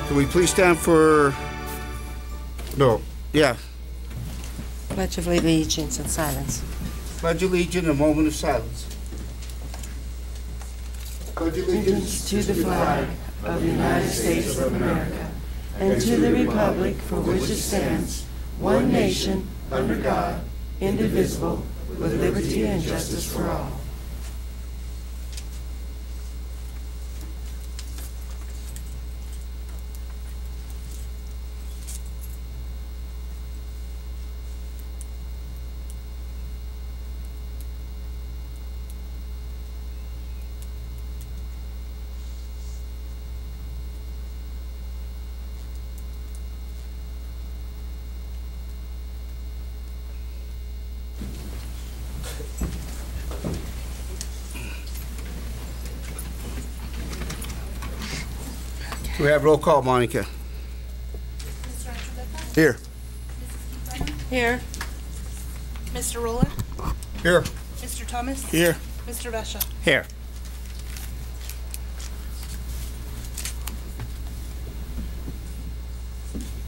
Can we please stand for, no, yeah. Pledge of Allegiance in silence. Pledge allegiance, a moment of silence. Pledge allegiance To the flag of the United States of America and to the republic for which it stands, one nation, under God, indivisible, with liberty and justice for all. We have roll call, Monica. Here. Here. Mr. Roller? Here. Mr. Thomas? Here. Mr. Vesha? Here.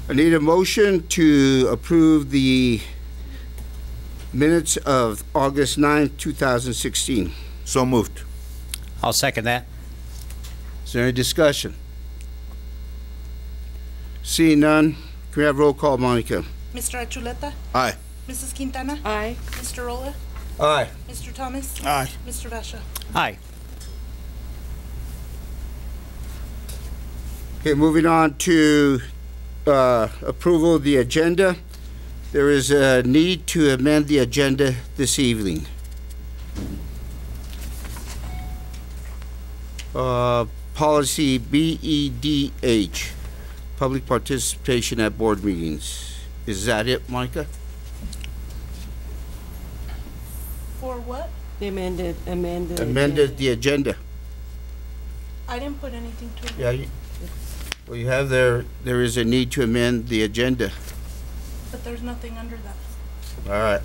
I need a motion to approve the minutes of August 9th, 2016. So moved. I'll second that. Is there any discussion? Seeing none, can we have roll call, Monica? Mr. Achuleta? Aye. Mrs. Quintana? Aye. Mr. Roller? Aye. Mr. Thomas? Aye. Mr. Vesha? Aye. Okay, moving on to approval of the agenda. There is a need to amend the agenda this evening. Policy BEDH, public participation at board meetings. Is that it, Monica? For what? The amended. Amended the agenda. I didn't put anything to it. Yeah. Well, you have there is a need to amend the agenda. But there's nothing under that. All right.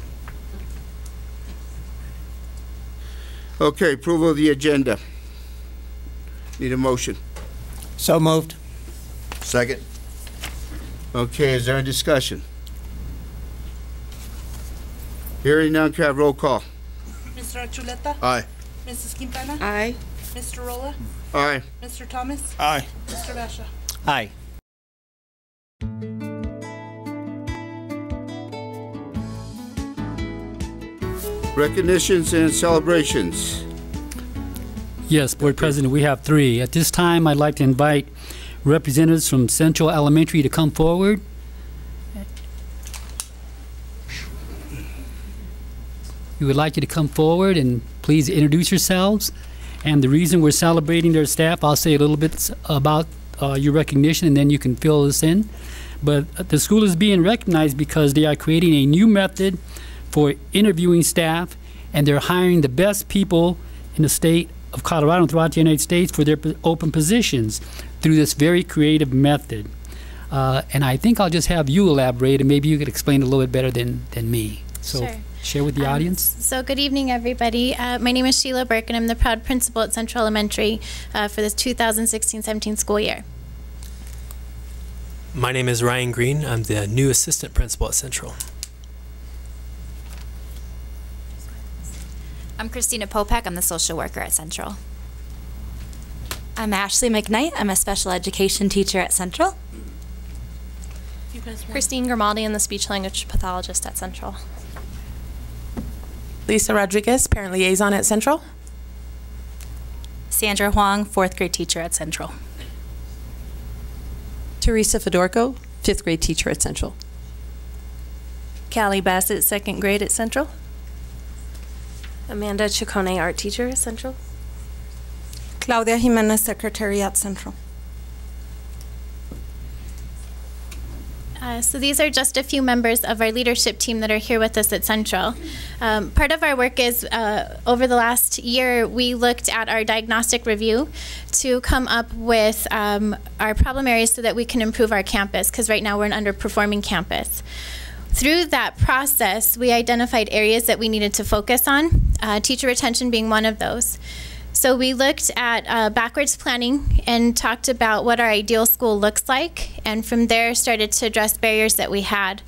Okay, approval of the agenda. Need a motion. So moved. Second. Okay, is there a discussion? Hearing none, can I have roll call? Mr. Achuleta? Aye. Mrs. Quintana? Aye. Mr. Roller? Aye. Mr. Thomas? Aye. Mr. Vesha? Aye. Recognitions and celebrations. Yes, Board President, we have three. At this time, I'd like to invite representatives from Central Elementary to come forward. We would like you to come forward and please introduce yourselves. And the reason we're celebrating their staff, I'll say a little bit about your recognition and then you can fill this in. But the school is being recognized because they are creating a new method for interviewing staff, and they're hiring the best people in the state of Colorado and throughout the United States for their open positions through this very creative method. And I think I'll just have you elaborate, and maybe you could explain it a little bit better than me. So Sure. share with the audience. So good evening, everybody. My name is Sheila Burke, and I'm the proud principal at Central Elementary for this 2016-17 school year. My name is Ryan Green. I'm the new assistant principal at Central. I'm Christina Popek. I'm the social worker at Central. I'm Ashley McKnight. I'm a special education teacher at Central. You guys want? Christine Grimaldi, I'm the speech language pathologist at Central. Lisa Rodriguez, parent liaison at Central. Sandra Huang, 4th grade teacher at Central. Teresa Fedorko, 5th grade teacher at Central. Callie Bassett, 2nd grade at Central. Amanda Chacone, art teacher at Central. Claudia Jimenez, secretary at Central. So these are just a few members of our leadership team that are here with us at Central. Part of our work is, over the last year, we looked at our diagnostic review to come up with our problem areas so that we can improve our campus, because right now we're an underperforming campus. Through that process, we identified areas that we needed to focus on, teacher retention being one of those. So we looked at backwards planning and talked about what our ideal school looks like, and from there started to address barriers that we had.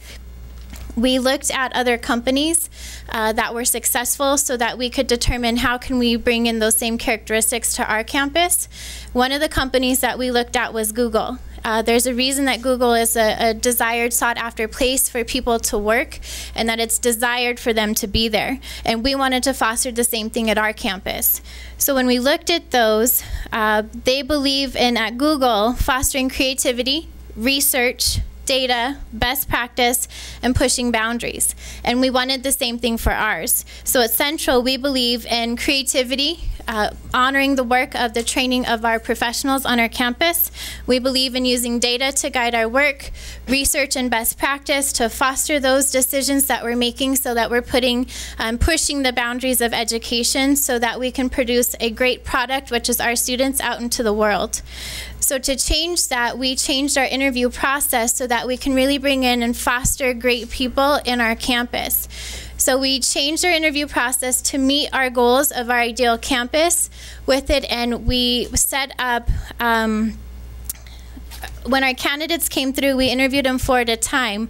We looked at other companies that were successful so that we could determine how can we bring in those same characteristics to our campus. One of the companies that we looked at was Google. There's a reason that Google is a desired, sought-after place for people to work, and that it's desired for them to be there. And we wanted to foster the same thing at our campus. So when we looked at those, they believe in, at Google, fostering creativity, research, data, best practice, and pushing boundaries. And we wanted the same thing for ours. So at Central, we believe in creativity, honoring the work of the training of our professionals on our campus. We believe in using data to guide our work, research and best practice to foster those decisions that we're making so that we're pushing the boundaries of education so that we can produce a great product, which is our students, out into the world. So to change that, we changed our interview process so that we can really bring in and foster great people in our campus. So we changed our interview process to meet our goals of our ideal campus with it, and we set up, when our candidates came through, we interviewed them 4 at a time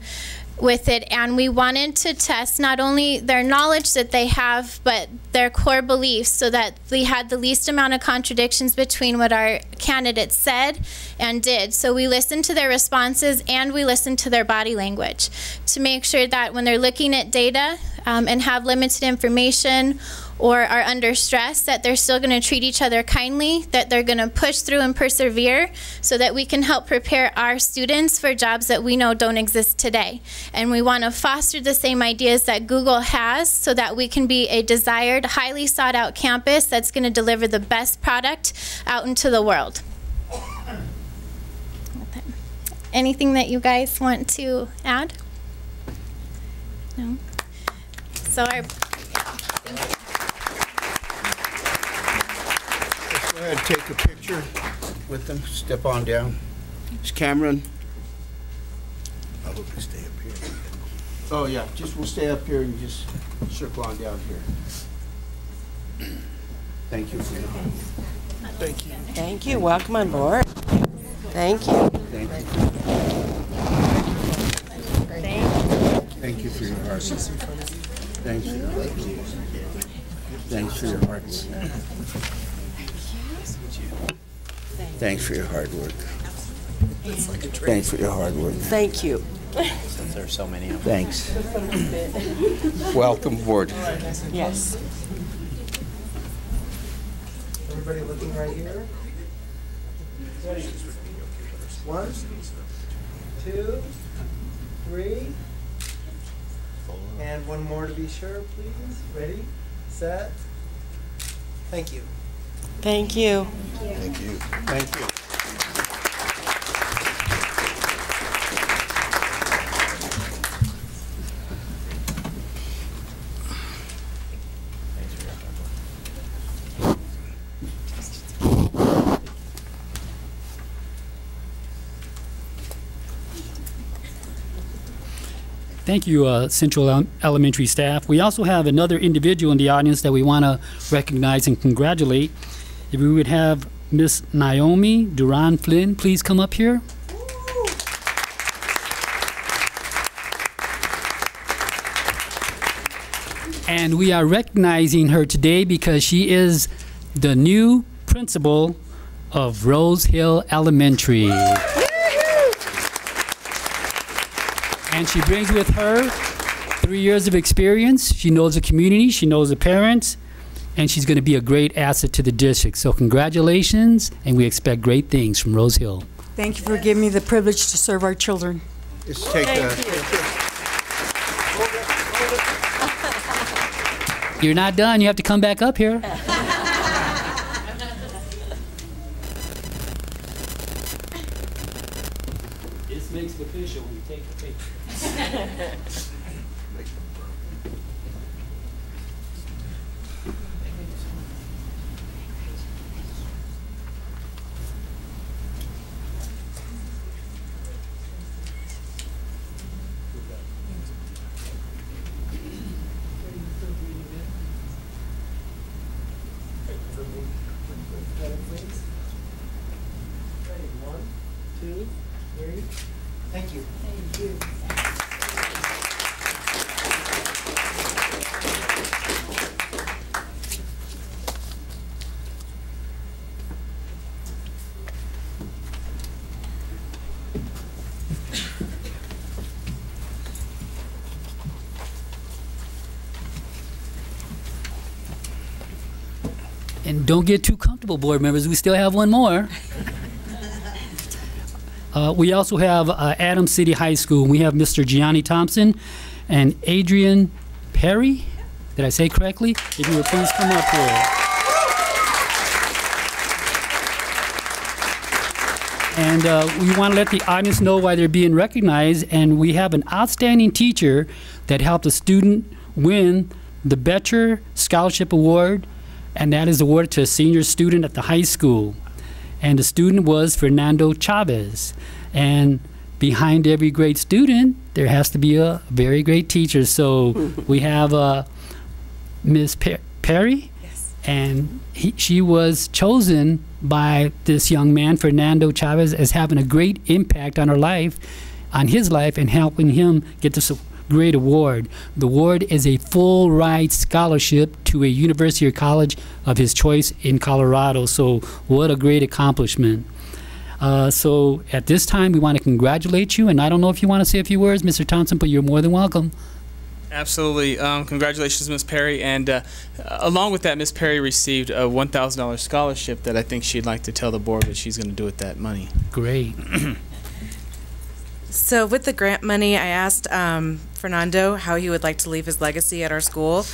with it, and we wanted to test not only their knowledge that they have, but their core beliefs so that we had the least amount of contradictions between what our candidates said and did. So we listened to their responses and we listened to their body language to make sure that when they're looking at data and have limited information or are under stress, that they're still going to treat each other kindly, that they're going to push through and persevere so that we can help prepare our students for jobs that we know don't exist today. And we want to foster the same ideas that Google has so that we can be a desired, highly sought out campus that's going to deliver the best product out into the world. Anything that you guys want to add? No? So our... Go ahead, take a picture with them. Step on down. It's Cameron. I hope you stay up here. Oh yeah, we'll stay up here and just circle on down here. Thank you for your help. Thank you. Thank you. Welcome on board. Thank you. Thank you. Thank you for your heart. Thanks for your heart. Thanks for your hard work. Thanks for your hard work. Thanks for your hard work. Thank you. Since there's so many of them. Thanks. Welcome aboard. Yes. Everybody looking right here? Ready? 1, 2, 3. And one more to be sure, please. Ready, set. Thank you. Thank you. Thank you. Thank you. Thank you, Central Elementary staff. We also have another individual in the audience that we want to recognize and congratulate. If we would have Miss Naomi Duran Flynn, please come up here. And we are recognizing her today because she is the new principal of Rose Hill Elementary. And she brings with her 3 years of experience. She knows the community, she knows the parents, and she's going to be a great asset to the district. So congratulations, and we expect great things from Rose Hill. Thank you for giving me the privilege to serve our children. Let's take You're not done. You have to come back up here. This makes it official when you take the picture. Ready, please? Ready, 1, 2, 3. Thank you. Thank you. And don't get too comfortable, board members. We still have one more. We also have Adams City High School. We have Mr. Gianni Thompson and Adrian Perry. Did I say correctly? If you would please come up here. And we want to let the audience know why they're being recognized. And we have an outstanding teacher that helped a student win the Betcher Scholarship Award, and that is awarded to a senior student at the high school. And the student was Fernando Chavez. And behind every great student, there has to be a very great teacher. So we have Ms. Perry, Yes. and she was chosen by this young man, Fernando Chavez, as having a great impact on his life, and helping him get this great award. The award is a full ride scholarship to a university or college of his choice in Colorado. So what a great accomplishment. So at this time, we want to congratulate you. And I don't know if you want to say a few words, Mr. Thompson, but you're more than welcome. Absolutely. Congratulations, Ms. Perry. And along with that, Ms. Perry received a $1,000 scholarship that I think she'd like to tell the board what she's going to do with that money. Great. So with the grant money, I asked Fernando how he would like to leave his legacy at our school,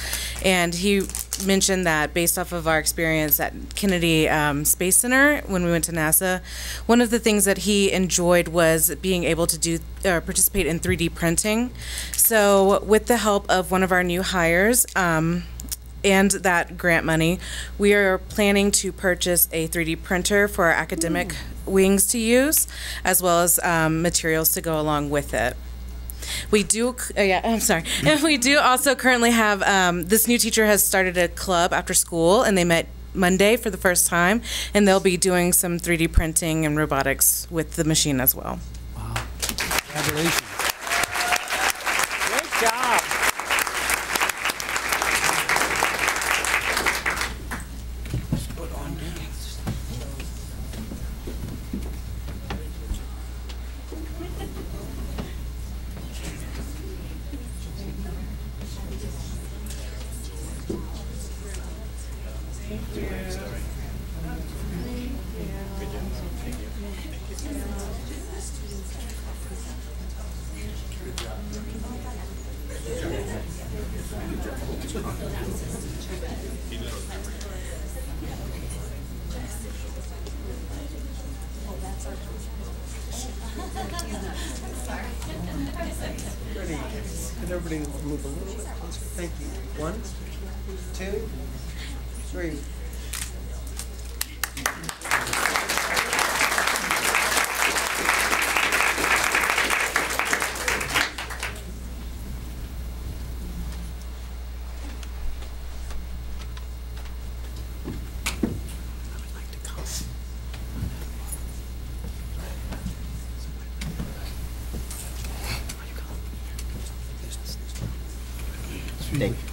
and he mentioned that based off of our experience at Kennedy Space Center when we went to NASA, one of the things that he enjoyed was being able to participate in 3D printing. So with the help of one of our new hires, and that grant money, we are planning to purchase a 3D printer for our academic wings to use, as well as materials to go along with it. We do, we do also currently have, this new teacher has started a club after school, and they met Monday for the first time, and they'll be doing some 3D printing and robotics with the machine as well. Wow. Congratulations. Great job. Ready. Could everybody move a little bit closer? Thank you. 1, 2, 3. Thank you.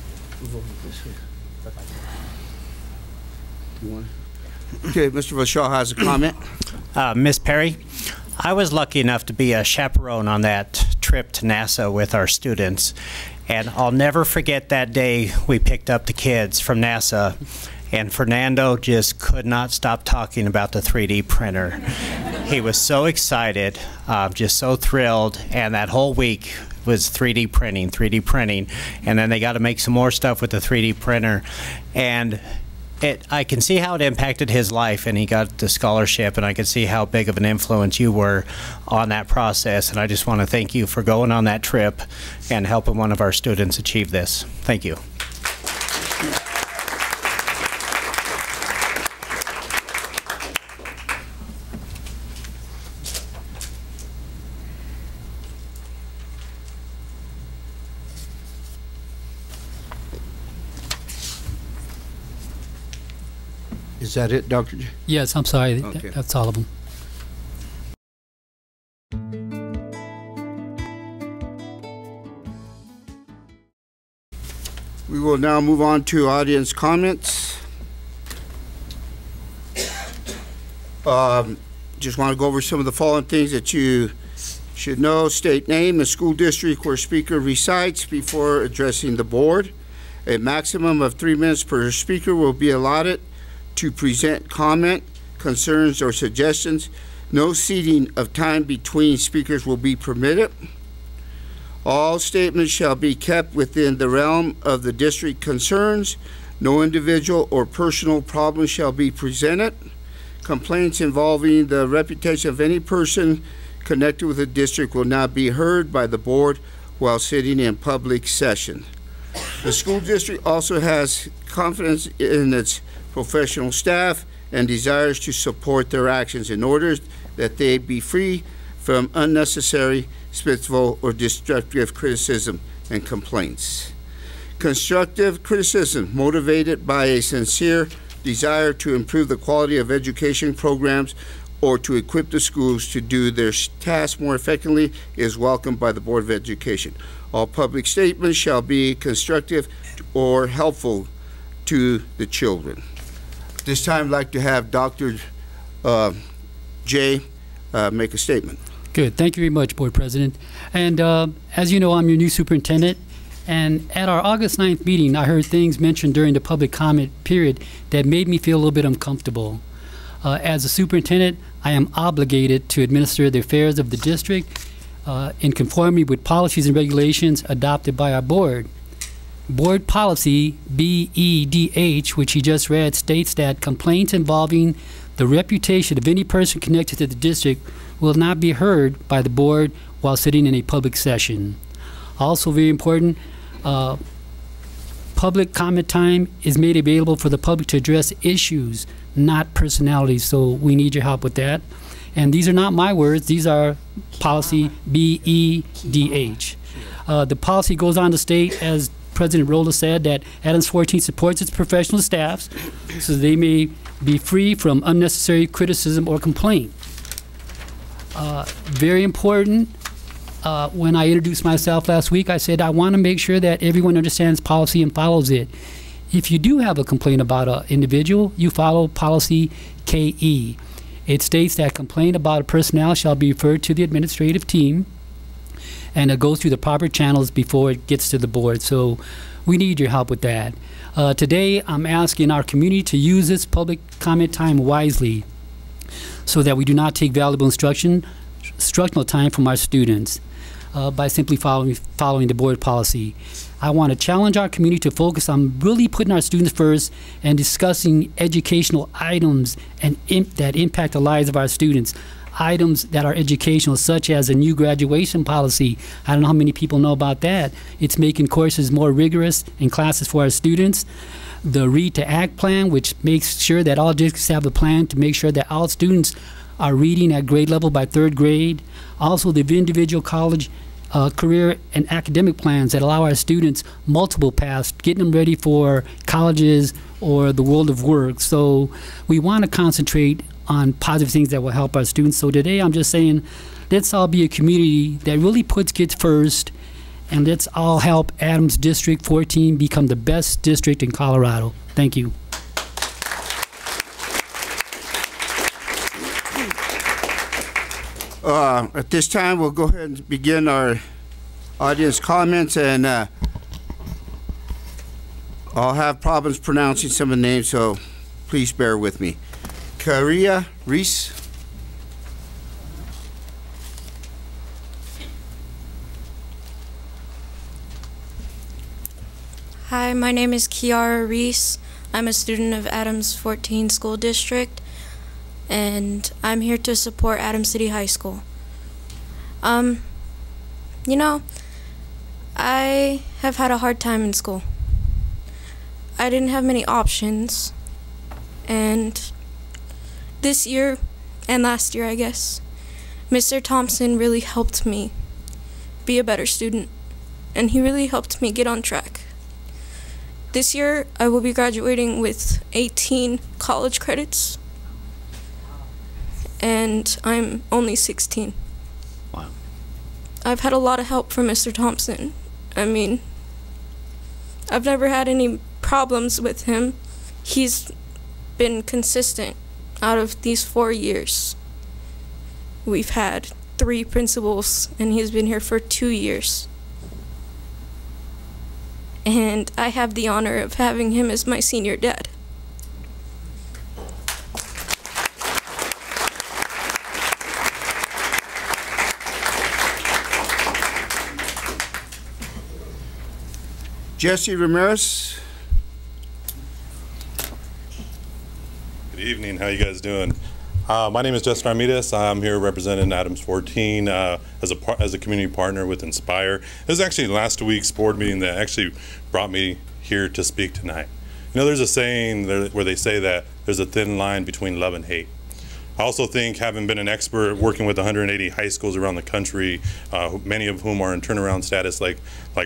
Okay, Mr. Vachon has a comment. Miss Perry, I was lucky enough to be a chaperone on that trip to NASA with our students, and I'll never forget that day we picked up the kids from NASA, and Fernando just could not stop talking about the 3D printer. He was so excited, just so thrilled, and that whole week was 3D printing, and then they got to make some more stuff with the 3D printer, and I can see how it impacted his life, and he got the scholarship, and I can see how big of an influence you were on that process, and I just want to thank you for going on that trip and helping one of our students achieve this. Thank you. Is that it, Dr.? Yes, I'm sorry. Okay. That's all of them. We will now move on to audience comments. Just want to go over some of the following things that you should know. State name and school district where speaker resides before addressing the board. A maximum of 3 minutes per speaker will be allotted to present comment, concerns, or suggestions. No ceding of time between speakers will be permitted. All statements shall be kept within the realm of the district concerns. No individual or personal problems shall be presented. Complaints involving the reputation of any person connected with the district will not be heard by the board while sitting in public session. The school district also has confidence in its professional staff and desires to support their actions in order that they be free from unnecessary, spiteful, or destructive criticism and complaints. Constructive criticism motivated by a sincere desire to improve the quality of education programs or to equip the schools to do their tasks more effectively is welcomed by the Board of Education. All public statements shall be constructive or helpful to the children. This time, I'd like to have Dr. Jay make a statement. Good. Thank you very much, Board President. And as you know, I'm your new superintendent. And at our August 9th meeting, I heard things mentioned during the public comment period that made me feel a little bit uncomfortable. As a superintendent, I am obligated to administer the affairs of the district in conformity with policies and regulations adopted by our board. Board policy BEDH, which you just read, states that complaints involving the reputation of any person connected to the district will not be heard by the board while sitting in a public session. Also very important, public comment time is made available for the public to address issues, not personalities, so we need your help with that. And these are not my words, these are policy BEDH. The policy goes on to state, as President Rolla said, that Adams 14 supports its professional staffs so they may be free from unnecessary criticism or complaint. Very important, when I introduced myself last week, I said I want to make sure that everyone understands policy and follows it. If you do have a complaint about an individual, you follow policy KE. It states that complaint about a personnel shall be referred to the administrative team, and it goes through the proper channels before it gets to the board. So we need your help with that. Today, I'm asking our community to use this public comment time wisely so that we do not take valuable instructional time from our students by simply following the board policy. I want to challenge our community to focus on really putting our students first and discussing educational items and that impact the lives of our students. Items that are educational, such as a new graduation policy. I don't know how many people know about that. It's making courses more rigorous in classes for our students. The Read to Act plan, which makes sure that all districts have a plan to make sure that all students are reading at grade level by 3rd grade. Also, the individual college career and academic plans that allow our students multiple paths, getting them ready for colleges or the world of work. So we want to concentrate on positive things that will help our students. So today I'm just saying, let's all be a community that really puts kids first, and let's all help Adams District 14 become the best district in Colorado. Thank you. At this time, we'll go ahead and begin our audience comments, and I'll have problems pronouncing some of the names, so please bear with me. Karia Reese. Hi, my name is Kiara Reese. I'm a student of Adams 14 School District, and I'm here to support Adams City High School. You know, I have had a hard time in school. I didn't have many options, and this year and last year, I guess, Mr. Thompson really helped me be a better student, and he really helped me get on track. This year, I will be graduating with 18 college credits, and I'm only 16. Wow. I've had a lot of help from Mr. Thompson. I mean, I've never had any problems with him. He's been consistent out of these 4 years. We've had 3 principals, and he's been here for 2 years. And I have the honor of having him as my senior dad. Jesse Ramirez. Good evening. How you guys doing? My name is Jesse Ramirez. I'm here representing Adams 14 as a community partner with Inspire. It was actually last week's board meeting that actually brought me here to speak tonight. You know, there's a saying where they say that there's a thin line between love and hate. I also think, having been an expert working with 180 high schools around the country, many of whom are in turnaround status like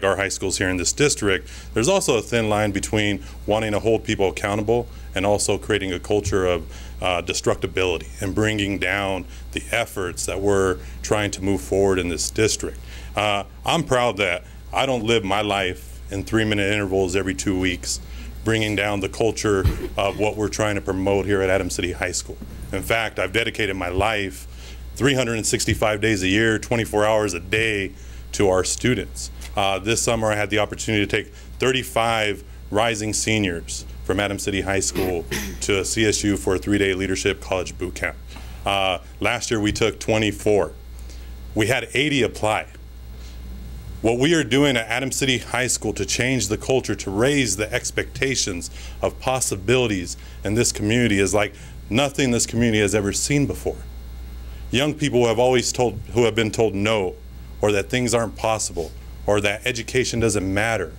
our high schools here in this district, there's also a thin line between wanting to hold people accountable and also creating a culture of destructibility and bringing down the efforts that we're trying to move forward in this district. I'm proud that I don't live my life in 3-minute intervals every 2 weeks, bringing down the culture of what we're trying to promote here at Adams City High School. In fact, I've dedicated my life 365 days a year, 24 hours a day to our students. This summer I had the opportunity to take 35 rising seniors from Adams City High School to CSU for a 3-day leadership college boot camp. Last year we took 24. We had 80 apply. What we are doing at Adams City High School to change the culture, to raise the expectations of possibilities in this community is like nothing this community has ever seen before. Young people who have been told no, or that things aren't possible, or that education doesn't matter,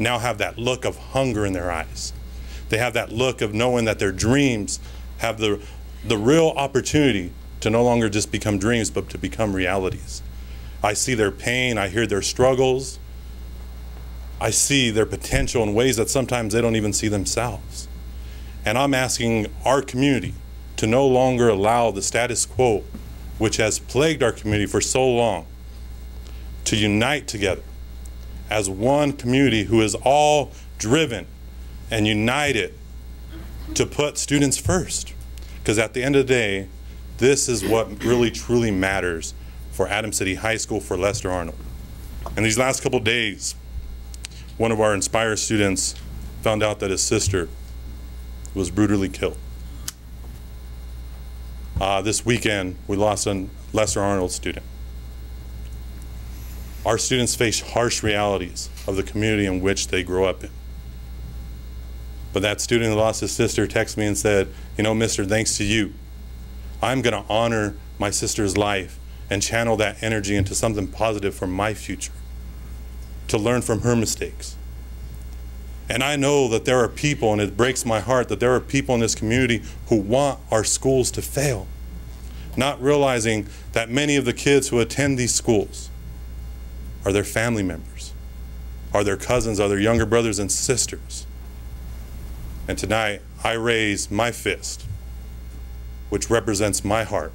now have that look of hunger in their eyes. They have that look of knowing that their dreams have the real opportunity to no longer just become dreams, but to become realities. I see their pain, I hear their struggles, I see their potential in ways that sometimes they don't even see themselves. And I'm asking our community to no longer allow the status quo, which has plagued our community for so long, to unite together as one community who is all driven and united to put students first. Because at the end of the day, this is what really truly matters for Adams City High School, for Lester Arnold. In these last couple days, one of our Inspire students found out that his sister was brutally killed. This weekend, we lost a Lester Arnold student. Our students face harsh realities of the community in which they grow up in. But that student who lost his sister texted me and said, you know, mister, thanks to you, I'm gonna honor my sister's life and channel that energy into something positive for my future, to learn from her mistakes. And I know that there are people, and it breaks my heart, that there are people in this community who want our schools to fail, not realizing that many of the kids who attend these schools are their family members, are their cousins, are their younger brothers and sisters. And tonight, I raise my fist, which represents my heart,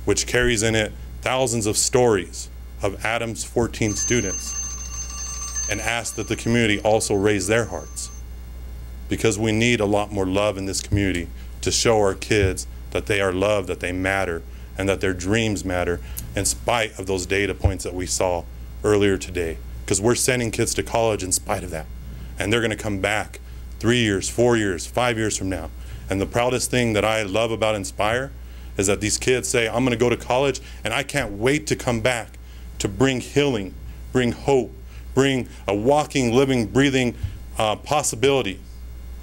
which carries in it thousands of stories of Adams 14 students, and ask that the community also raise their hearts, because we need a lot more love in this community to show our kids that they are loved, that they matter, and that their dreams matter, in spite of those data points that we saw earlier today. Because we're sending kids to college in spite of that, and they're going to come back 3 years, 4 years, 5 years from now. And the proudest thing that I love about Inspire is that these kids say, I'm going to go to college, and I can't wait to come back to bring healing, bring hope, bring a walking, living, breathing possibility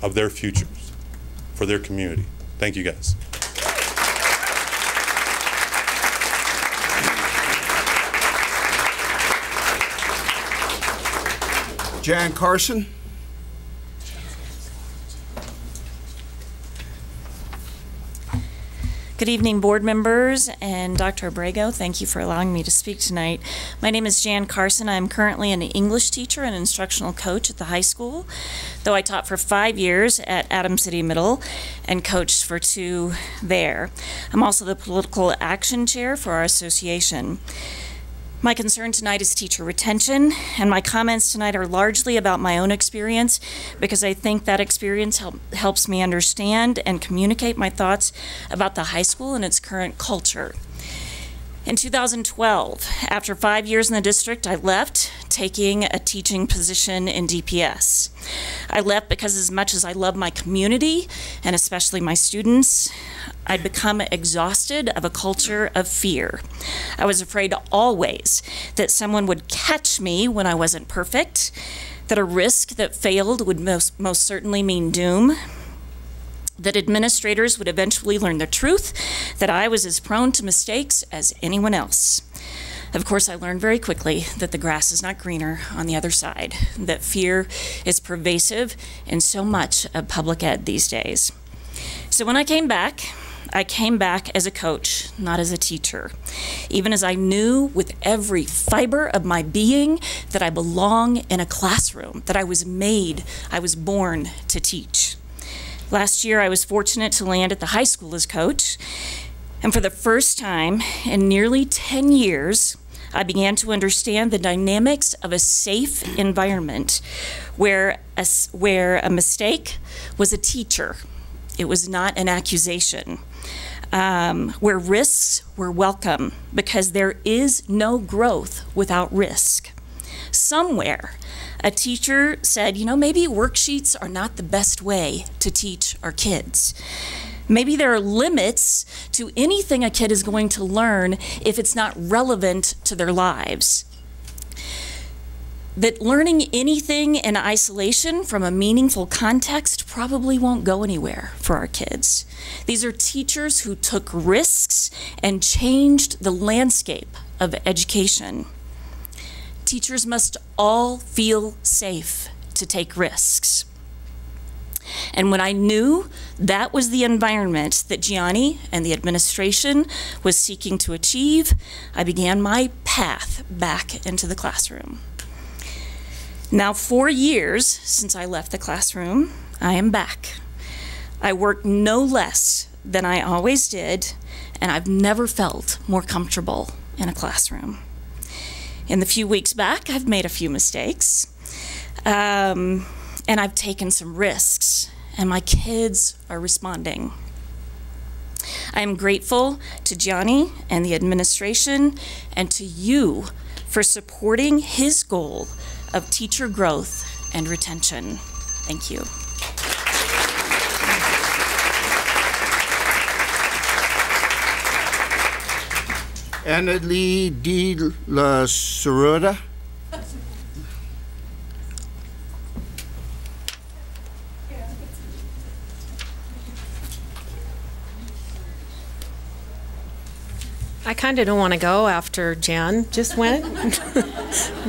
of their futures for their community. Thank you, guys. Jan Carson. Good evening, board members and Dr. Abrego. Thank you for allowing me to speak tonight. My name is Jan Carson. I'm currently an English teacher and instructional coach at the high school, though I taught for 5 years at Adams City Middle and coached for 2 there. I'm also the political action chair for our association. My concern tonight is teacher retention, and my comments tonight are largely about my own experience because I think that experience helps me understand and communicate my thoughts about the high school and its current culture. In 2012, after 5 years in the district, I left, taking a teaching position in DPS. I left because as much as I love my community, and especially my students, I'd become exhausted of a culture of fear. I was afraid always that someone would catch me when I wasn't perfect, that a risk that failed would most certainly mean doom, that administrators would eventually learn the truth, that I was as prone to mistakes as anyone else. Of course, I learned very quickly that the grass is not greener on the other side, that fear is pervasive in so much of public ed these days. So when I came back as a coach, not as a teacher, even as I knew with every fiber of my being that I belong in a classroom, that I was born to teach. Last year, I was fortunate to land at the high school as coach, and for the first time in nearly 10 years, I began to understand the dynamics of a safe environment where a mistake was a teacher. It was not an accusation. Where risks were welcome because there is no growth without risk. Somewhere, a teacher said, maybe worksheets are not the best way to teach our kids. Maybe there are limits to anything a kid is going to learn if it's not relevant to their lives. That learning anything in isolation from a meaningful context probably won't go anywhere for our kids. These are teachers who took risks and changed the landscape of education. Teachers must all feel safe to take risks. And when I knew that was the environment that Gianni and the administration was seeking to achieve, I began my path back into the classroom. Now, 4 years since I left the classroom, I am back. I work no less than I always did, and I've never felt more comfortable in a classroom. In the few weeks back, I've made a few mistakes, and I've taken some risks, and my kids are responding. I am grateful to Gianni and the administration and to you for supporting his goal of teacher growth and retention. Thank you. Anna Lee de la Cerda. I kind of don't want to go after Jan just went,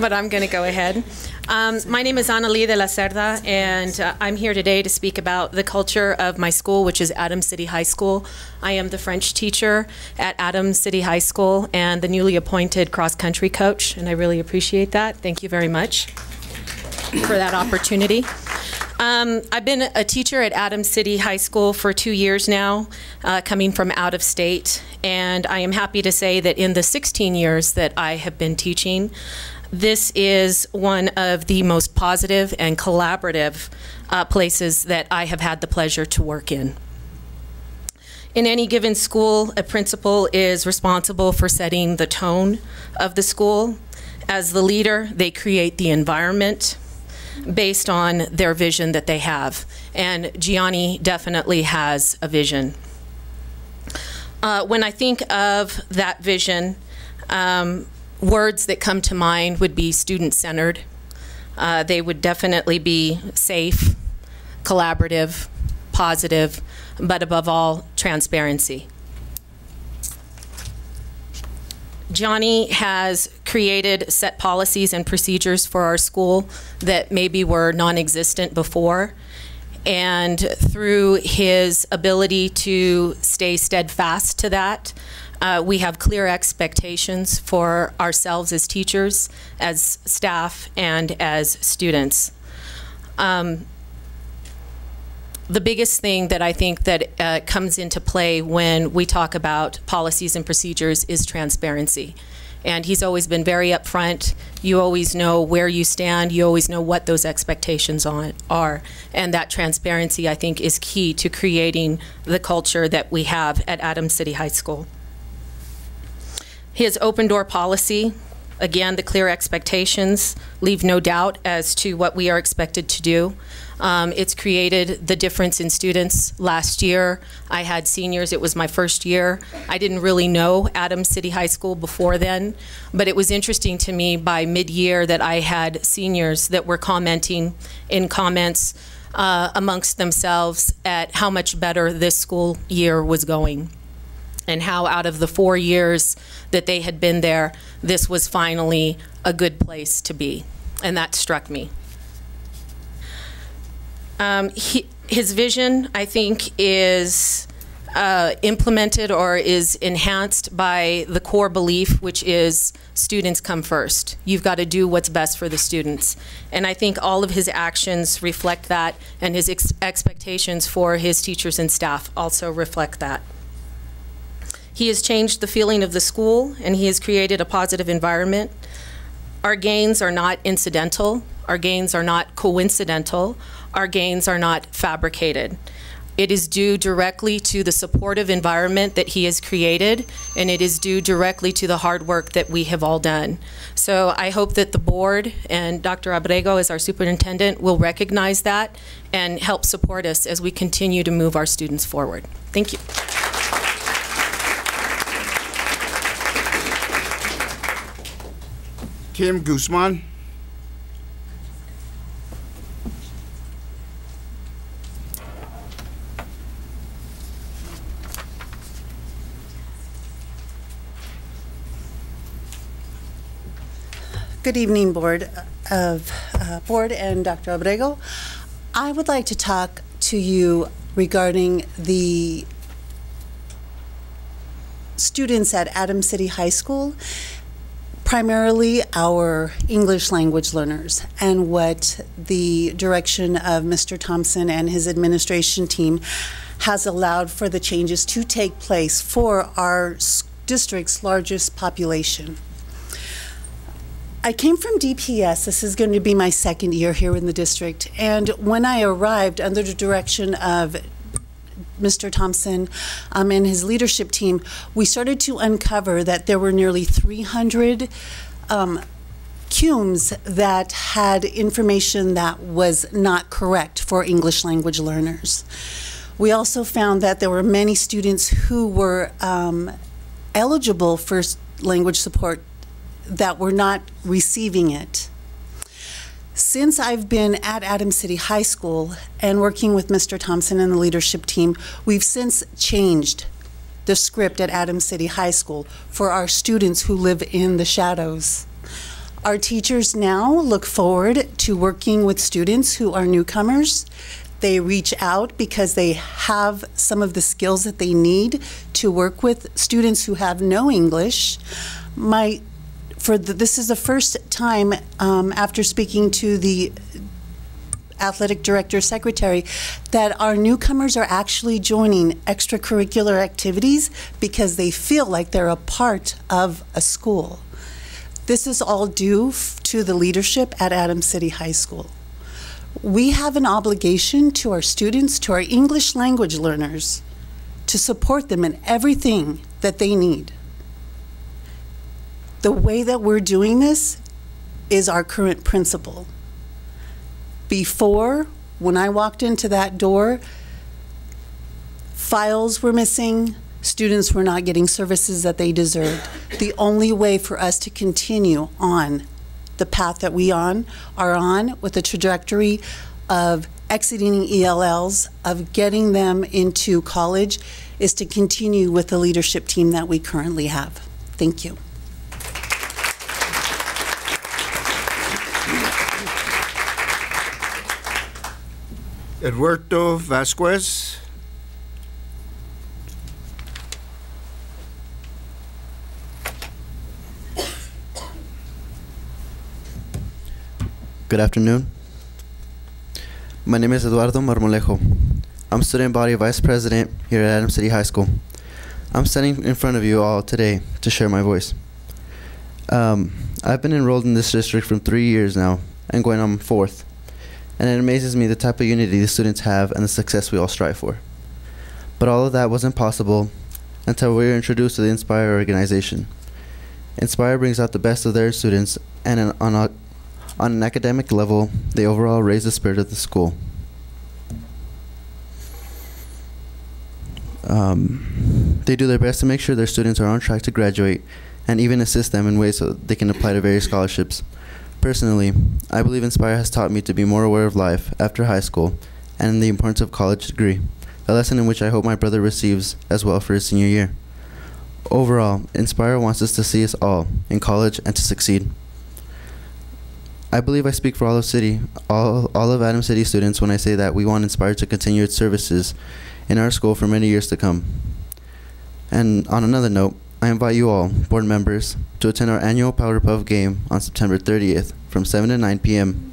but I'm going to go ahead. My name is Ana Lee de la Cerda, and I'm here today to speak about the culture of my school, which is Adams City High School. I am the French teacher at Adams City High School and the newly appointed cross-country coach, and I really appreciate that. Thank you very much for that opportunity. I've been a teacher at Adams City High School for 2 years now, coming from out of state, and I am happy to say that in the 16 years that I have been teaching, this is one of the most positive and collaborative places that I have had the pleasure to work in. In any given school, a principal is responsible for setting the tone of the school. As the leader, they create the environment based on their vision that they have. And Gianni definitely has a vision. When I think of that vision, words that come to mind would be student-centered. They would definitely be safe, collaborative, positive, but above all, transparency. Gianni has created set policies and procedures for our school that maybe were non-existent before. And through his ability to stay steadfast to that, we have clear expectations for ourselves as teachers, as staff, and as students. The biggest thing that I think that comes into play when we talk about policies and procedures is transparency. And he's always been very upfront. You always know where you stand. You always know what those expectations are. And that transparency, I think, is key to creating the culture that we have at Adams City High School. His open door policy, again, the clear expectations leave no doubt as to what we are expected to do. It's created the difference in students. Last year, I had seniors. It was my first year. I didn't really know Adams City High School before then, but it was interesting to me by mid-year that I had seniors that were commenting in comments amongst themselves at how much better this school year was going, and how out of the 4 years that they had been there, this was finally a good place to be. And that struck me. His vision, I think, is implemented or is enhanced by the core belief, which is students come first. You've got to do what's best for the students. And I think all of his actions reflect that, and his expectations for his teachers and staff also reflect that. He has changed the feeling of the school, and he has created a positive environment. Our gains are not incidental. Our gains are not coincidental. Our gains are not fabricated. It is due directly to the supportive environment that he has created, and it is due directly to the hard work that we have all done. So I hope that the board and Dr. Abrego as our superintendent will recognize that and help support us as we continue to move our students forward. Thank you. Kim Guzman. Good evening, Board and Dr. Abrego. I would like to talk to you regarding the students at Adams City High School, primarily our English language learners, and what the direction of Mr. Thompson and his administration team has allowed for the changes to take place for our district's largest population. I came from DPS. This is going to be my second year here in the district. And when I arrived under the direction of Mr. Thompson and his leadership team, we started to uncover that there were nearly 300 CUMEs that had information that was not correct for English language learners. We also found that there were many students who were eligible for language support that were not receiving it. Since I've been at Adams City High School and working with Mr. Thompson and the leadership team, we've since changed the script at Adams City High School for our students who live in the shadows. Our teachers now look forward to working with students who are newcomers. They reach out because they have some of the skills that they need to work with students who have no English. This is the first time after speaking to the athletic director secretary that our newcomers are actually joining extracurricular activities because they feel like they're a part of a school. This is all due to the leadership at Adams City High School. We have an obligation to our students, to our English language learners, to support them in everything that they need. The way that we're doing this is our current principle. Before, when I walked into that door, files were missing, students were not getting services that they deserved. The only way for us to continue on the path that we are on with the trajectory of exiting ELLs, of getting them into college, is to continue with the leadership team that we currently have. Thank you. Eduardo Vasquez. Good afternoon. My name is Eduardo Marmolejo. I'm student body vice president here at Adams City High School. I'm standing in front of you all today to share my voice. I've been enrolled in this district for 3 years now and going on 4th. And it amazes me the type of unity the students have and the success we all strive for. But all of that wasn't possible until we were introduced to the Inspire organization. Inspire brings out the best of their students, and on an academic level, they overall raise the spirit of the school. They do their best to make sure their students are on track to graduate and even assist them in ways so they can apply to various scholarships. Personally, I believe Inspire has taught me to be more aware of life after high school and the importance of college degree, a lesson in which I hope my brother receives as well for his senior year. Overall, Inspire wants us to see us all in college and to succeed. I believe I speak for all of Adams City students when I say that we want Inspire to continue its services in our school for many years to come. And on another note, I invite you all, board members, to attend our annual Powder Puff game on September 30th from 7 to 9 p.m.,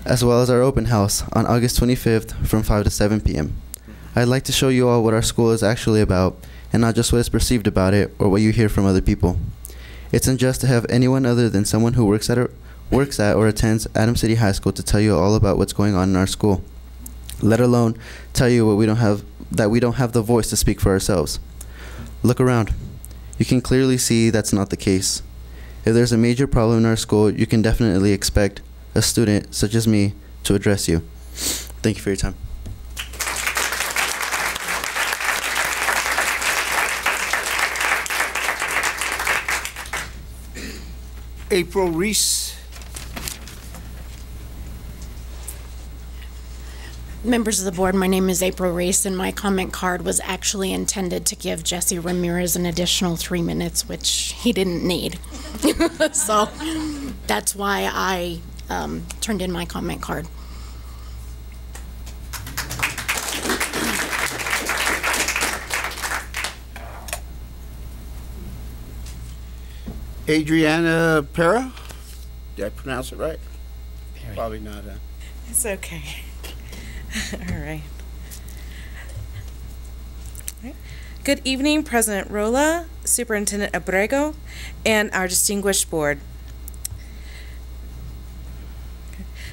as well as our open house on August 25th from 5 to 7 p.m. I'd like to show you all what our school is actually about, and not just what is perceived about it or what you hear from other people. It's unjust to have anyone other than someone who works at or attends Adams City High School to tell you all about what's going on in our school, let alone tell you that we don't have the voice to speak for ourselves. Look around. You can clearly see that's not the case. If there's a major problem in our school, you can definitely expect a student such as me to address you. Thank you for your time. April Reese. Members of the board, my name is April Reese, and my comment card was actually intended to give Jesse Ramirez an additional 3 minutes, which he didn't need. So that's why I turned in my comment card. Adriana Pera. Did I pronounce it right? Perry. Probably not. It's okay. All right. Good evening, President Rolla, Superintendent Abrego, and our distinguished board.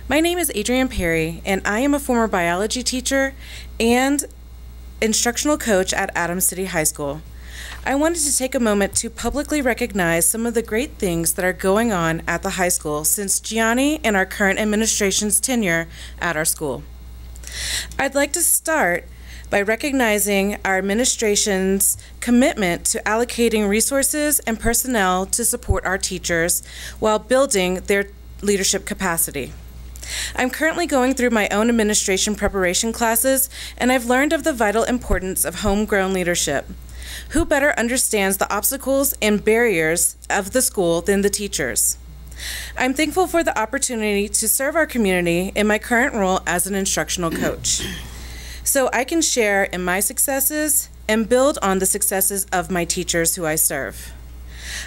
My name is Adrienne Perry, and I am a former biology teacher and instructional coach at Adams City High School. I wanted to take a moment to publicly recognize some of the great things that are going on at the high school since Gianni and our current administration's tenure at our school. I'd like to start by recognizing our administration's commitment to allocating resources and personnel to support our teachers while building their leadership capacity. I'm currently going through my own administration preparation classes, and I've learned of the vital importance of homegrown leadership. Who better understands the obstacles and barriers of the school than the teachers? I'm thankful for the opportunity to serve our community in my current role as an instructional coach, so I can share in my successes and build on the successes of my teachers who I serve.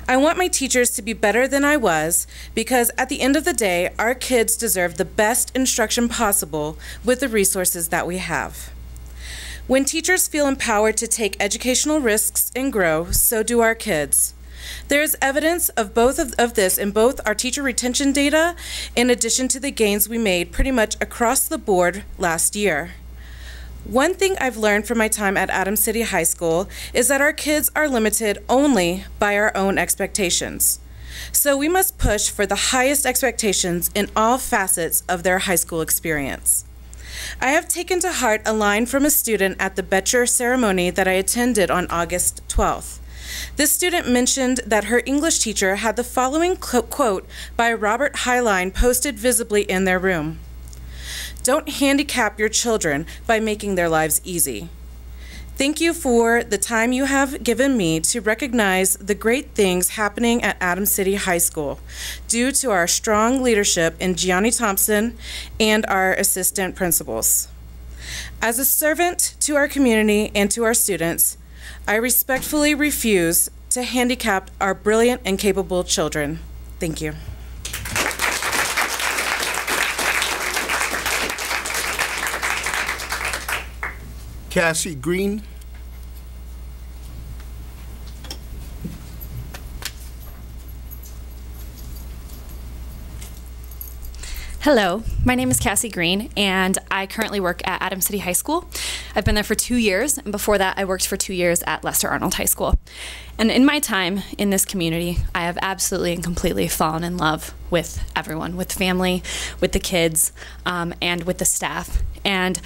I want my teachers to be better than I was, because at the end of the day, our kids deserve the best instruction possible with the resources that we have. When teachers feel empowered to take educational risks and grow, so do our kids. There is evidence of both of this in both our teacher retention data, in addition to the gains we made pretty much across the board last year. One thing I've learned from my time at Adams City High School is that our kids are limited only by our own expectations. So we must push for the highest expectations in all facets of their high school experience. I have taken to heart a line from a student at the Betcher ceremony that I attended on August 12th. This student mentioned that her English teacher had the following quote by Robert Heinlein posted visibly in their room: "Don't handicap your children by making their lives easy." Thank you for the time you have given me to recognize the great things happening at Adams City High School due to our strong leadership in Gianni Thompson and our assistant principals. As a servant to our community and to our students, I respectfully refuse to handicap our brilliant and capable children. Thank you. Cassie Green. Hello, my name is Cassie Green, and I currently work at Adams City High School. I've been there for 2 years, and before that I worked for 2 years at Lester Arnold High School. And in my time in this community, I have absolutely and completely fallen in love with everyone, with family, with the kids, and with the staff. And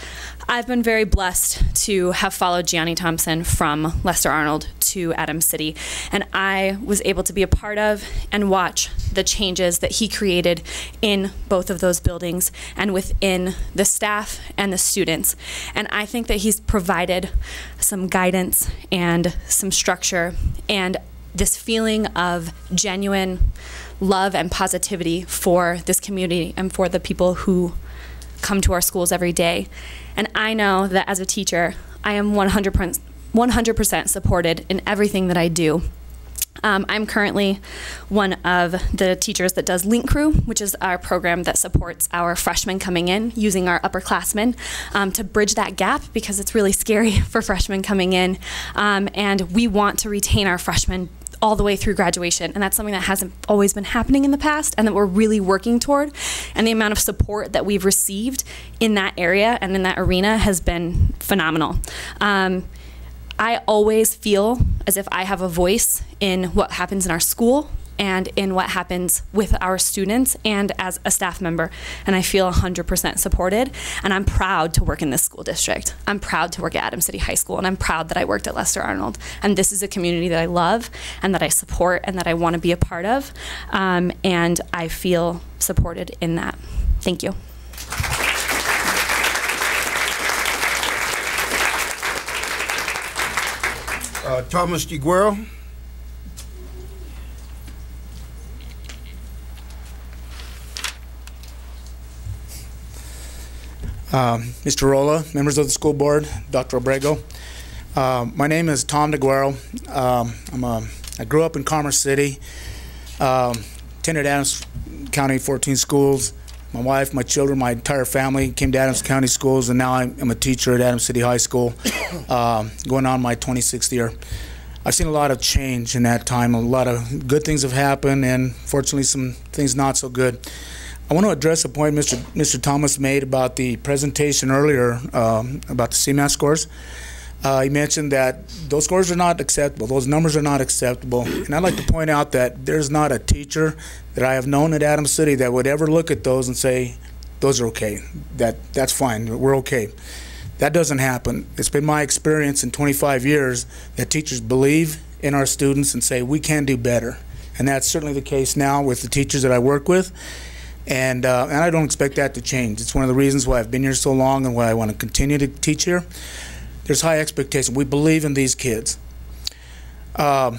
I've been very blessed to have followed Gianni Thompson from Lester Arnold to Adams City, and I was able to be a part of and watch the changes that he created in both of those buildings and within the staff and the students. And I think that he's provided some guidance and some structure and this feeling of genuine love and positivity for this community and for the people who come to our schools every day. And I know that as a teacher, I am 100% supported in everything that I do. I'm currently one of the teachers that does Link Crew, which is our program that supports our freshmen coming in using our upperclassmen to bridge that gap, because it's really scary for freshmen coming in. And we want to retain our freshmen all the way through graduation, and that's something that hasn't always been happening in the past and that we're really working toward. And the amount of support that we've received in that area and in that arena has been phenomenal. I always feel as if I have a voice in what happens in our school and in what happens with our students and as a staff member, and I feel 100% supported, and I'm proud to work in this school district. I'm proud to work at Adams City High School, and I'm proud that I worked at Lester Arnold, and this is a community that I love and that I support and that I want to be a part of, and I feel supported in that. Thank you. Thomas DeGuero. Mr. Rolla, members of the school board, Dr. Abrego. My name is Tom DeGuero. I grew up in Commerce City, attended Adams County 14 schools. My wife, my children, my entire family came to Adams County schools, and now I'm a teacher at Adams City High School, going on my 26th year. I've seen a lot of change in that time. A lot of good things have happened, and fortunately some things not so good. I want to address a point Mr. Thomas made about the presentation earlier about the CMAT scores. He mentioned that those scores are not acceptable, those numbers are not acceptable, and I'd like to point out that there's not a teacher that I have known at Adams City that would ever look at those and say, those are okay, that's fine, we're okay. That doesn't happen. It's been my experience in 25 years that teachers believe in our students and say, we can do better, and that's certainly the case now with the teachers that I work with. And I don't expect that to change. It's one of the reasons why I've been here so long and why I want to continue to teach here. There's high expectation. We believe in these kids. I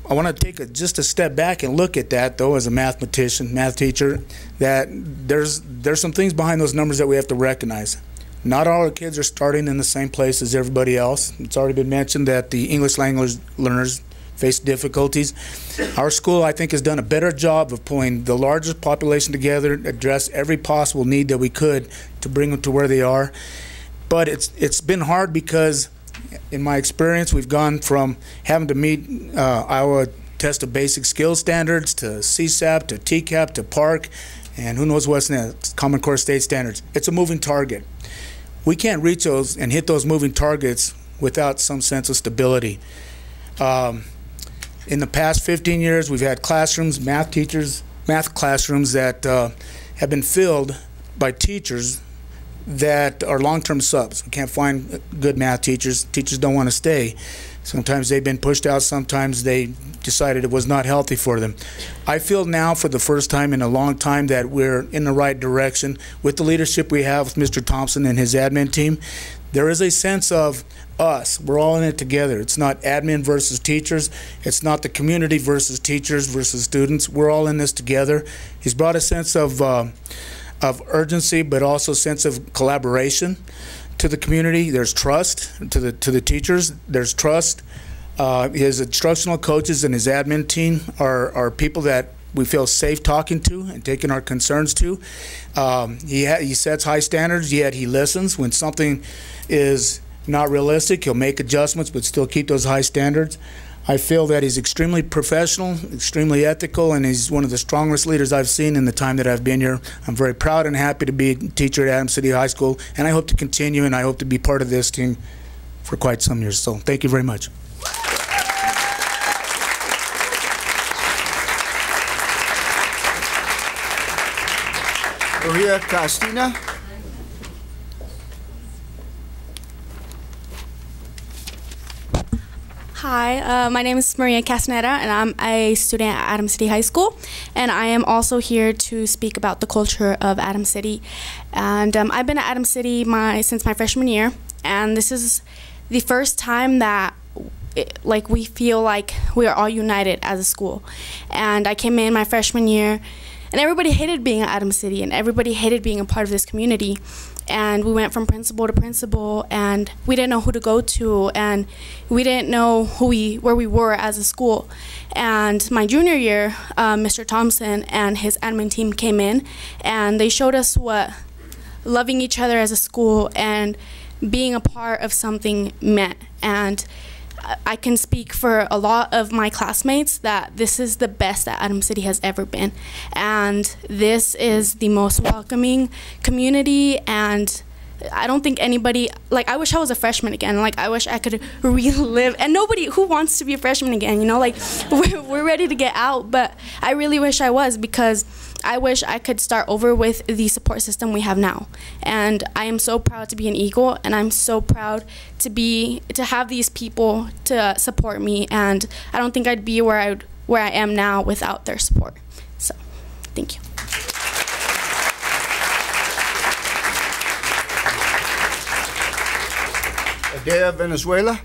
want to take just a step back and look at that, though, as a mathematician, math teacher, that there's some things behind those numbers that we have to recognize. Not all our kids are starting in the same place as everybody else. It's already been mentioned that the English language learners face difficulties. Our school, I think, has done a better job of pulling the largest population together, address every possible need that we could to bring them to where they are. But it's been hard because, in my experience, we've gone from having to meet Iowa Test of Basic Skills Standards to CSAP to TCAP to PARC, and who knows what's next, Common Core State Standards. It's a moving target. We can't reach those and hit those moving targets without some sense of stability. In the past 15 years, we've had classrooms, math classrooms that have been filled by teachers that are long-term subs. We can't find good math teachers. Teachers don't want to stay. Sometimes they've been pushed out. Sometimes they decided it was not healthy for them. I feel now for the first time in a long time that we're in the right direction. With the leadership we have with Mr. Thompson and his admin team, there is a sense of us. We're all in it together. It's not admin versus teachers. It's not the community versus teachers versus students. We're all in this together. He's brought a sense of urgency, but also a sense of collaboration to the community. There's trust to the teachers. There's trust. His instructional coaches and his admin team are people that we feel safe talking to and taking our concerns to. He sets high standards, yet he listens. When something is not realistic, he'll make adjustments but still keep those high standards. I feel that he's extremely professional, extremely ethical, and he's one of the strongest leaders I've seen in the time that I've been here. I'm very proud and happy to be a teacher at Adams City High School, and I hope to continue, and I hope to be part of this team for quite some years. So thank you very much. Maria Castina. Hi, my name is Maria Castaneda, and I'm a student at Adams City High School, and I am also here to speak about the culture of Adams City. And I've been at Adams City since my freshman year, and this is the first time that we feel like we are all united as a school. And I came in my freshman year, and everybody hated being at Adams City, and everybody hated being a part of this community. And we went from principal to principal, and we didn't know who to go to, and we didn't know where we were as a school. And my junior year, Mr. Thompson and his admin team came in, and they showed us what loving each other as a school and being a part of something meant. And I can speak for a lot of my classmates that this is the best that Adams City has ever been. And this is the most welcoming community, and I don't think anybody, I wish I was a freshman again. I wish I could relive, and nobody who wants to be a freshman again, we're ready to get out, but I really wish I was, because I wish I could start over with the support system we have now. And I am so proud to be an Eagle, and I'm so proud to have these people to support me, and I don't think I'd be where I am now without their support. So, thank you. Adea Venezuela.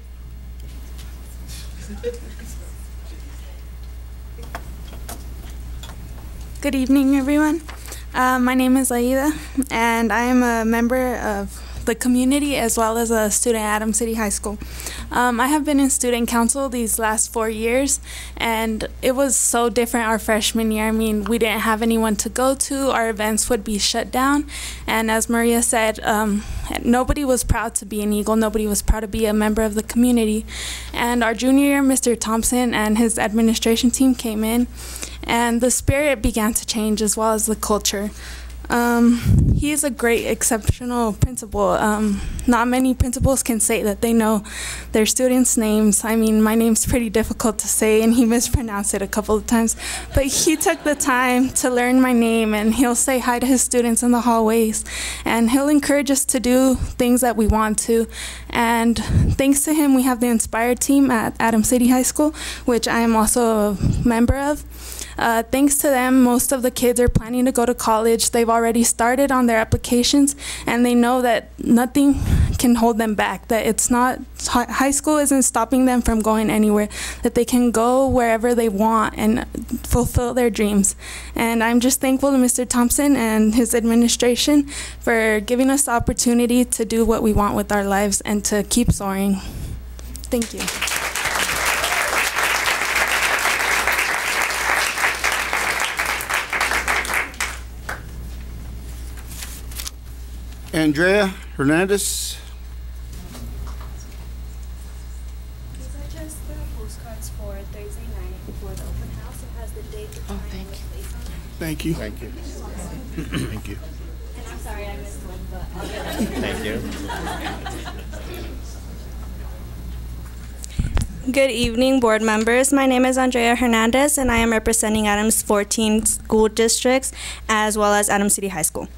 Good evening, everyone. My name is Aida, and I am a member of the community as well as a student at Adams City High School. I have been in student council these last 4 years, and it was so different our freshman year. I mean, we didn't have anyone to go to. Our events would be shut down, and as Maria said, nobody was proud to be an Eagle. Nobody was proud to be a member of the community. And our junior year, Mr. Thompson and his administration team came in, and the spirit began to change as well as the culture. He is a great, exceptional principal. Not many principals can say that they know their students' names. I mean, my name's pretty difficult to say, and he mispronounced it a couple of times. But he took the time to learn my name, and he'll say hi to his students in the hallways. And he'll encourage us to do things that we want to. And thanks to him, we have the Inspire team at Adams City High School, which I am also a member of. Thanks to them, most of the kids are planning to go to college. They've already started on their applications, and they know that nothing can hold them back, that it's not, high school isn't stopping them from going anywhere, that they can go wherever they want and fulfill their dreams. And I'm just thankful to Mr. Thompson and his administration for giving us the opportunity to do what we want with our lives and to keep soaring. Thank you. Andrea Hernandez. These are just the postcards for Thursday night for the open house. It has the date, the time, and the place on it. Thank you. Thank you. Thank you. And I'm sorry I missed one, but I'll get it. Thank you. Good evening, board members. My name is Andrea Hernandez, and I am representing Adams 14 school districts as well as Adams City High School.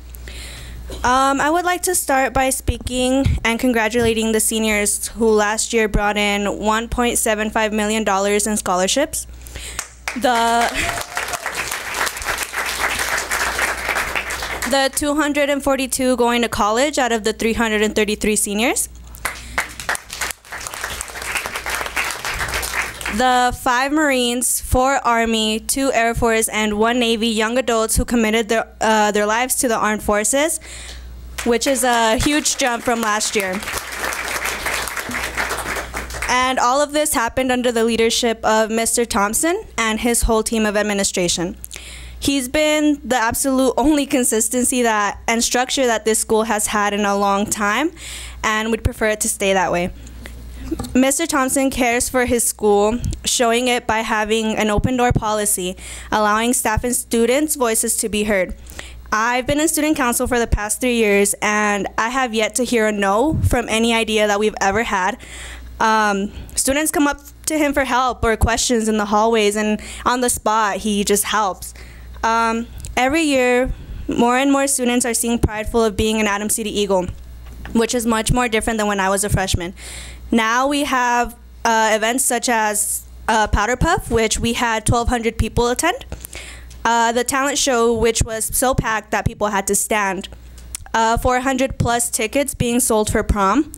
I would like to start by speaking and congratulating the seniors who last year brought in $1.75 million in scholarships. The 242 going to college out of the 333 seniors. The 5 Marines, 4 Army, 2 Air Force, and 1 Navy young adults who committed their lives to the armed forces. which is a huge jump from last year. And all of this happened under the leadership of Mr. Thompson and his whole team of administration. He's been the absolute only consistency and structure that this school has had in a long time, and we'd prefer it to stay that way. Mr. Thompson cares for his school, showing it by having an open door policy, allowing staff and students' voices to be heard. I've been in student council for the past 3 years, and I have yet to hear a no from any idea that we've ever had. Students come up to him for help or questions in the hallways, and on the spot, he just helps. Every year, more and more students are seeing prideful of being an Adams City Eagle, which is much more different than when I was a freshman. Now we have events such as Powder Puff, which we had 1,200 people attend. The talent show, which was so packed that people had to stand. 400 plus tickets being sold for prom.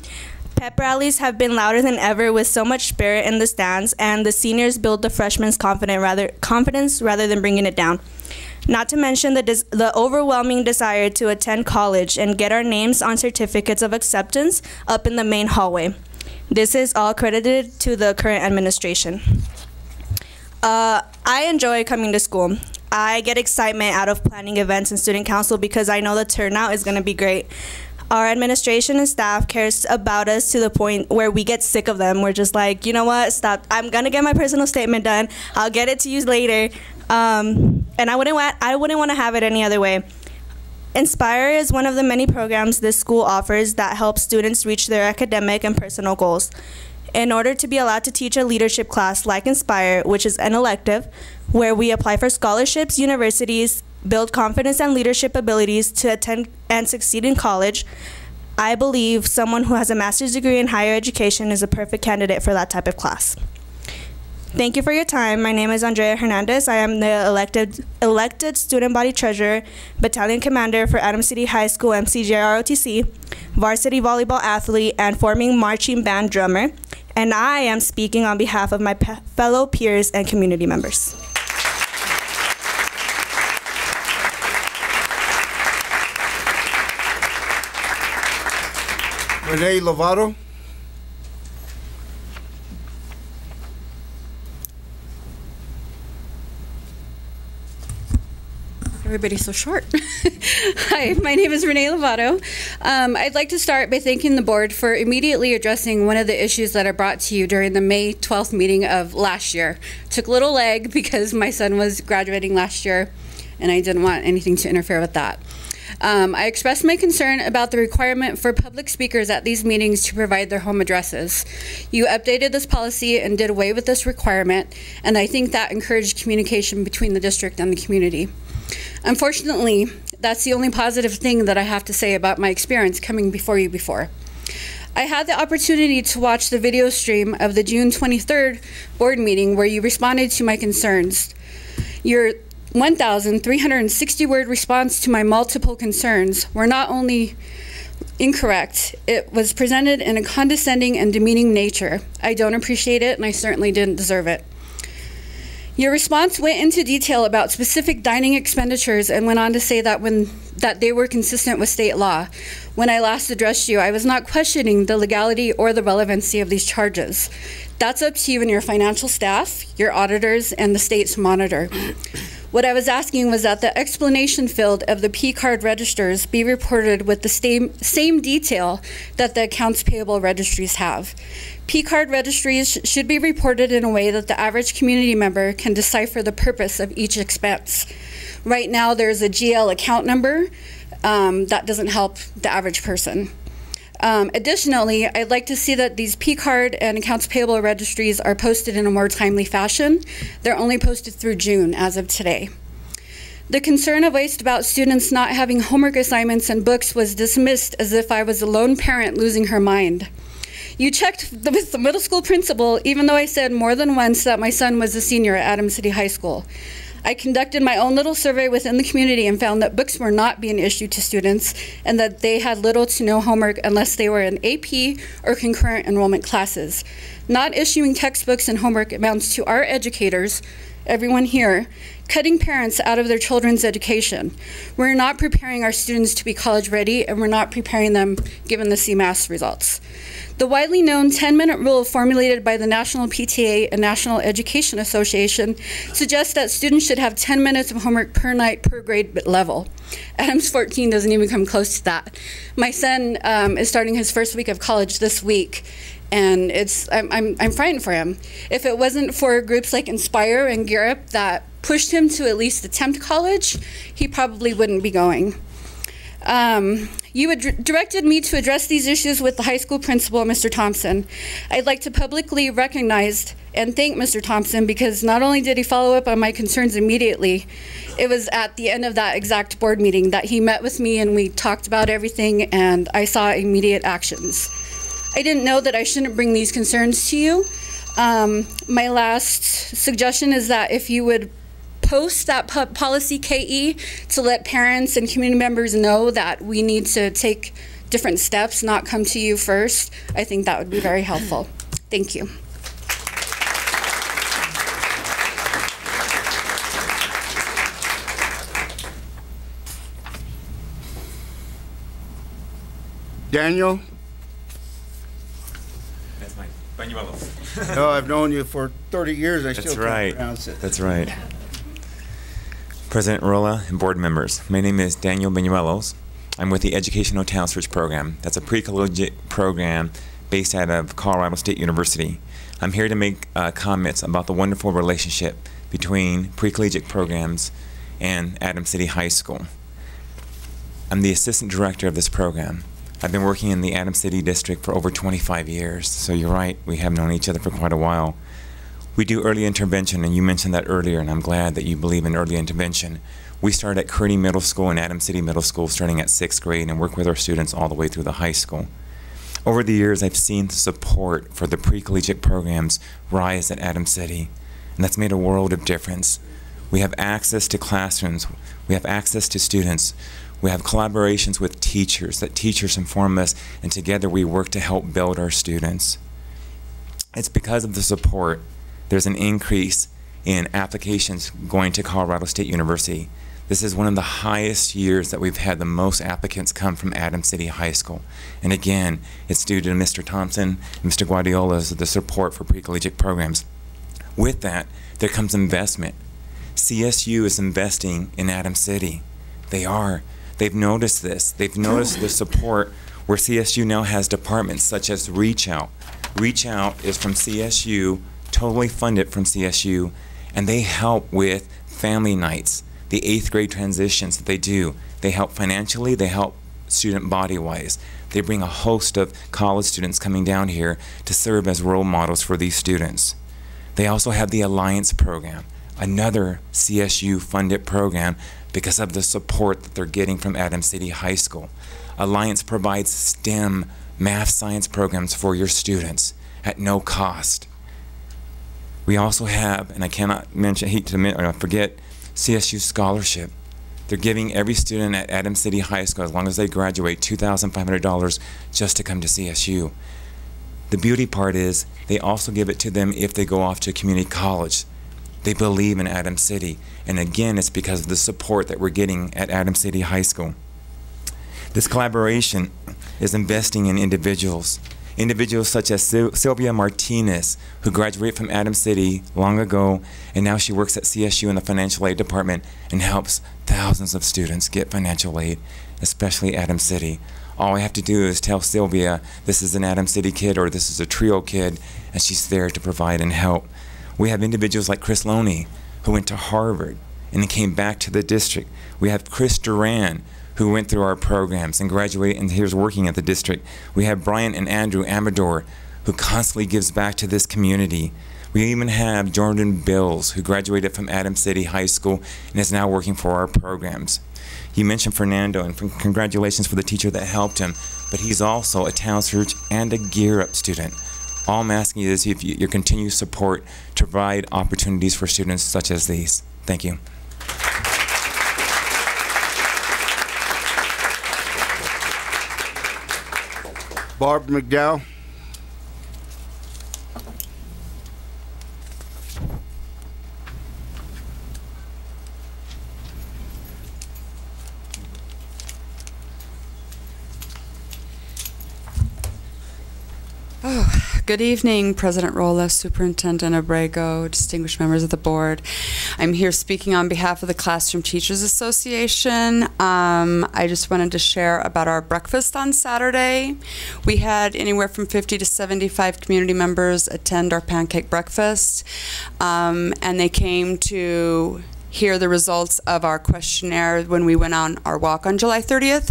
Pep rallies have been louder than ever with so much spirit in the stands, and the seniors build the freshmen's confidence rather than bringing it down. Not to mention the overwhelming desire to attend college and get our names on certificates of acceptance up in the main hallway. This is all credited to the current administration. I enjoy coming to school. I get excitement out of planning events in student council because I know the turnout is going to be great. Our administration and staff cares about us to the point where we get sick of them. We're just like, you know what, stop. I'm going to get my personal statement done. I'll get it to you later. And I wouldn't want to have it any other way. Inspire is one of the many programs this school offers that helps students reach their academic and personal goals. In order to be allowed to teach a leadership class like Inspire, which is an elective, where we apply for scholarships, universities, build confidence and leadership abilities to attend and succeed in college, I believe someone who has a master's degree in higher education is a perfect candidate for that type of class. Thank you for your time. My name is Andrea Hernandez. I am the elected student body treasurer, battalion commander for Adams City High School MCJROTC, varsity volleyball athlete, and forming marching band drummer. And I am speaking on behalf of my fellow peers and community members. Renee Lovato. Everybody's so short. Hi, my name is Renee Lovato. I'd like to start by thanking the board for immediately addressing one of the issues that I brought to you during the May 12th meeting of last year. Took a little lag because my son was graduating last year and I didn't want anything to interfere with that. I expressed my concern about the requirement for public speakers at these meetings to provide their home addresses. You updated this policy and did away with this requirement, and I think that encouraged communication between the district and the community. Unfortunately, that's the only positive thing that I have to say about my experience coming before you before. I had the opportunity to watch the video stream of the June 23rd board meeting where you responded to my concerns. Your 1,360 word response to my multiple concerns were not only incorrect, it was presented in a condescending and demeaning nature. I don't appreciate it, and I certainly didn't deserve it. Your response went into detail about specific dining expenditures and went on to say that they were consistent with state law. When I last addressed you, I was not questioning the legality or the relevancy of these charges. That's up to you and your financial staff, your auditors, and the state's monitor. What I was asking was that the explanation field of the P-card registers be reported with the same detail that the accounts payable registries have. P-card registries should be reported in a way that the average community member can decipher the purpose of each expense. Right now, there's a GL account number that doesn't help the average person. Additionally, I'd like to see that these P-card and accounts payable registries are posted in a more timely fashion. They're only posted through June as of today. The concern I voiced about students not having homework assignments and books was dismissed as if I was a lone parent losing her mind. You checked with the middle school principal, even though I said more than once that my son was a senior at Adams City High School. I conducted my own little survey within the community and found that books were not being issued to students and that they had little to no homework unless they were in AP or concurrent enrollment classes. Not issuing textbooks and homework amounts to our educators everyone here, cutting parents out of their children's education. We're not preparing our students to be college ready, and we're not preparing them given the CMAS results. The widely known 10-minute rule formulated by the National PTA and National Education Association suggests that students should have 10 minutes of homework per night per grade level. Adams 14 doesn't even come close to that. My son is starting his first week of college this week, and I'm frightened for him. If it wasn't for groups like Inspire and Gear Up that pushed him to at least attempt college, he probably wouldn't be going. You directed me to address these issues with the high school principal, Mr. Thompson. I'd like to publicly recognize and thank Mr. Thompson, because not only did he follow up on my concerns immediately, it was at the end of that exact board meeting that he met with me and we talked about everything, and I saw immediate actions. I didn't know that I shouldn't bring these concerns to you. My last suggestion is that if you would post that policy KE to let parents and community members know that we need to take different steps, not come to you first, I think that would be very helpful. Thank you. Daniel? That's Mike Banuelos. No, I've known you for 30 years. I That's still right. can't pronounce it. That's right. President Rolla and board members, my name is Daniel Banuelos. I'm with the Educational Talent Search Program. That's a pre-collegiate program based out of Colorado State University. I'm here to make comments about the wonderful relationship between pre-collegiate programs and Adams City High School. I'm the assistant director of this program. I've been working in the Adams City district for over 25 years, so you're right, we have known each other for quite a while. We do early intervention, and you mentioned that earlier, and I'm glad that you believe in early intervention. We start at Kearney Middle School and Adams City Middle School starting at 6th grade and work with our students all the way through the high school. Over the years, I've seen the support for the pre-collegiate programs rise at Adams City, and that's made a world of difference. We have access to classrooms, we have access to students, we have collaborations with teachers, that teachers inform us, and together we work to help build our students. It's because of the support there's an increase in applications going to Colorado State University. This is one of the highest years that we've had the most applicants come from Adams City High School. And again, it's due to Mr. Thompson and Mr. Guardiola's the support for pre-collegiate programs. With that, there comes investment. CSU is investing in Adams City. They are. They've noticed this. They've noticed the support where CSU now has departments such as Reach Out. Reach Out is from CSU, totally funded from CSU, and they help with family nights, the 8th grade transitions that they do. They help financially, they help student body-wise. They bring a host of college students coming down here to serve as role models for these students. They also have the Alliance program, another CSU-funded program because of the support that they're getting from Adams City High School. Alliance provides STEM, math, science programs for your students at no cost. We also have, and I cannot mention, forget, CSU Scholarship. They're giving every student at Adams City High School, as long as they graduate, $2,500 just to come to CSU. The beauty part is they also give it to them if they go off to community college. They believe in Adams City, and again, it's because of the support that we're getting at Adams City High School. This collaboration is investing in individuals. Individuals such as Sylvia Martinez, who graduated from Adams City long ago, and now she works at CSU in the financial aid department and helps thousands of students get financial aid, especially Adams City. All I have to do is tell Sylvia this is an Adams City kid or this is a TRIO kid, and she's there to provide and help. We have individuals like Chris Loney, who went to Harvard and then came back to the district. We have Chris Duran, who went through our programs and graduated and here's working at the district. We have Brian and Andrew Amador, who constantly gives back to this community. We even have Jordan Bills, who graduated from Adams City High School and is now working for our programs. You mentioned Fernando, and congratulations for the teacher that helped him, but he's also a Talent Search and a Gear Up student. All I'm asking is if your continued support to provide opportunities for students such as these. Thank you. Barb McDowell. Good evening, President Rolla, Superintendent Abrego, distinguished members of the board. I'm here speaking on behalf of the Classroom Teachers Association. I just wanted to share about our breakfast on Saturday. We had anywhere from 50 to 75 community members attend our pancake breakfast, and they came to hear the results of our questionnaire when we went on our walk on July 30th.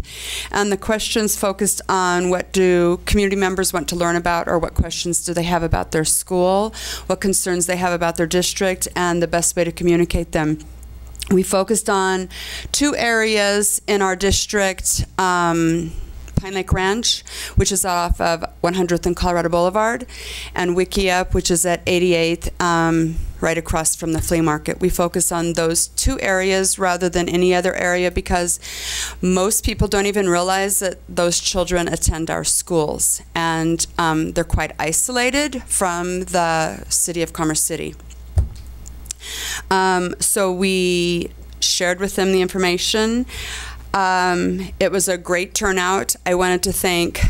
And the questions focused on what do community members want to learn about, or what questions do they have about their school, what concerns they have about their district, and the best way to communicate them. We focused on 2 areas in our district, Pine Lake Ranch, which is off of 100th and Colorado Boulevard, and Wickiup, which is at 88th, right across from the flea market. We focus on those 2 areas rather than any other area because most people don't even realize that those children attend our schools, and they're quite isolated from the city of Commerce City. So we shared with them the information. It was a great turnout. I wanted to thank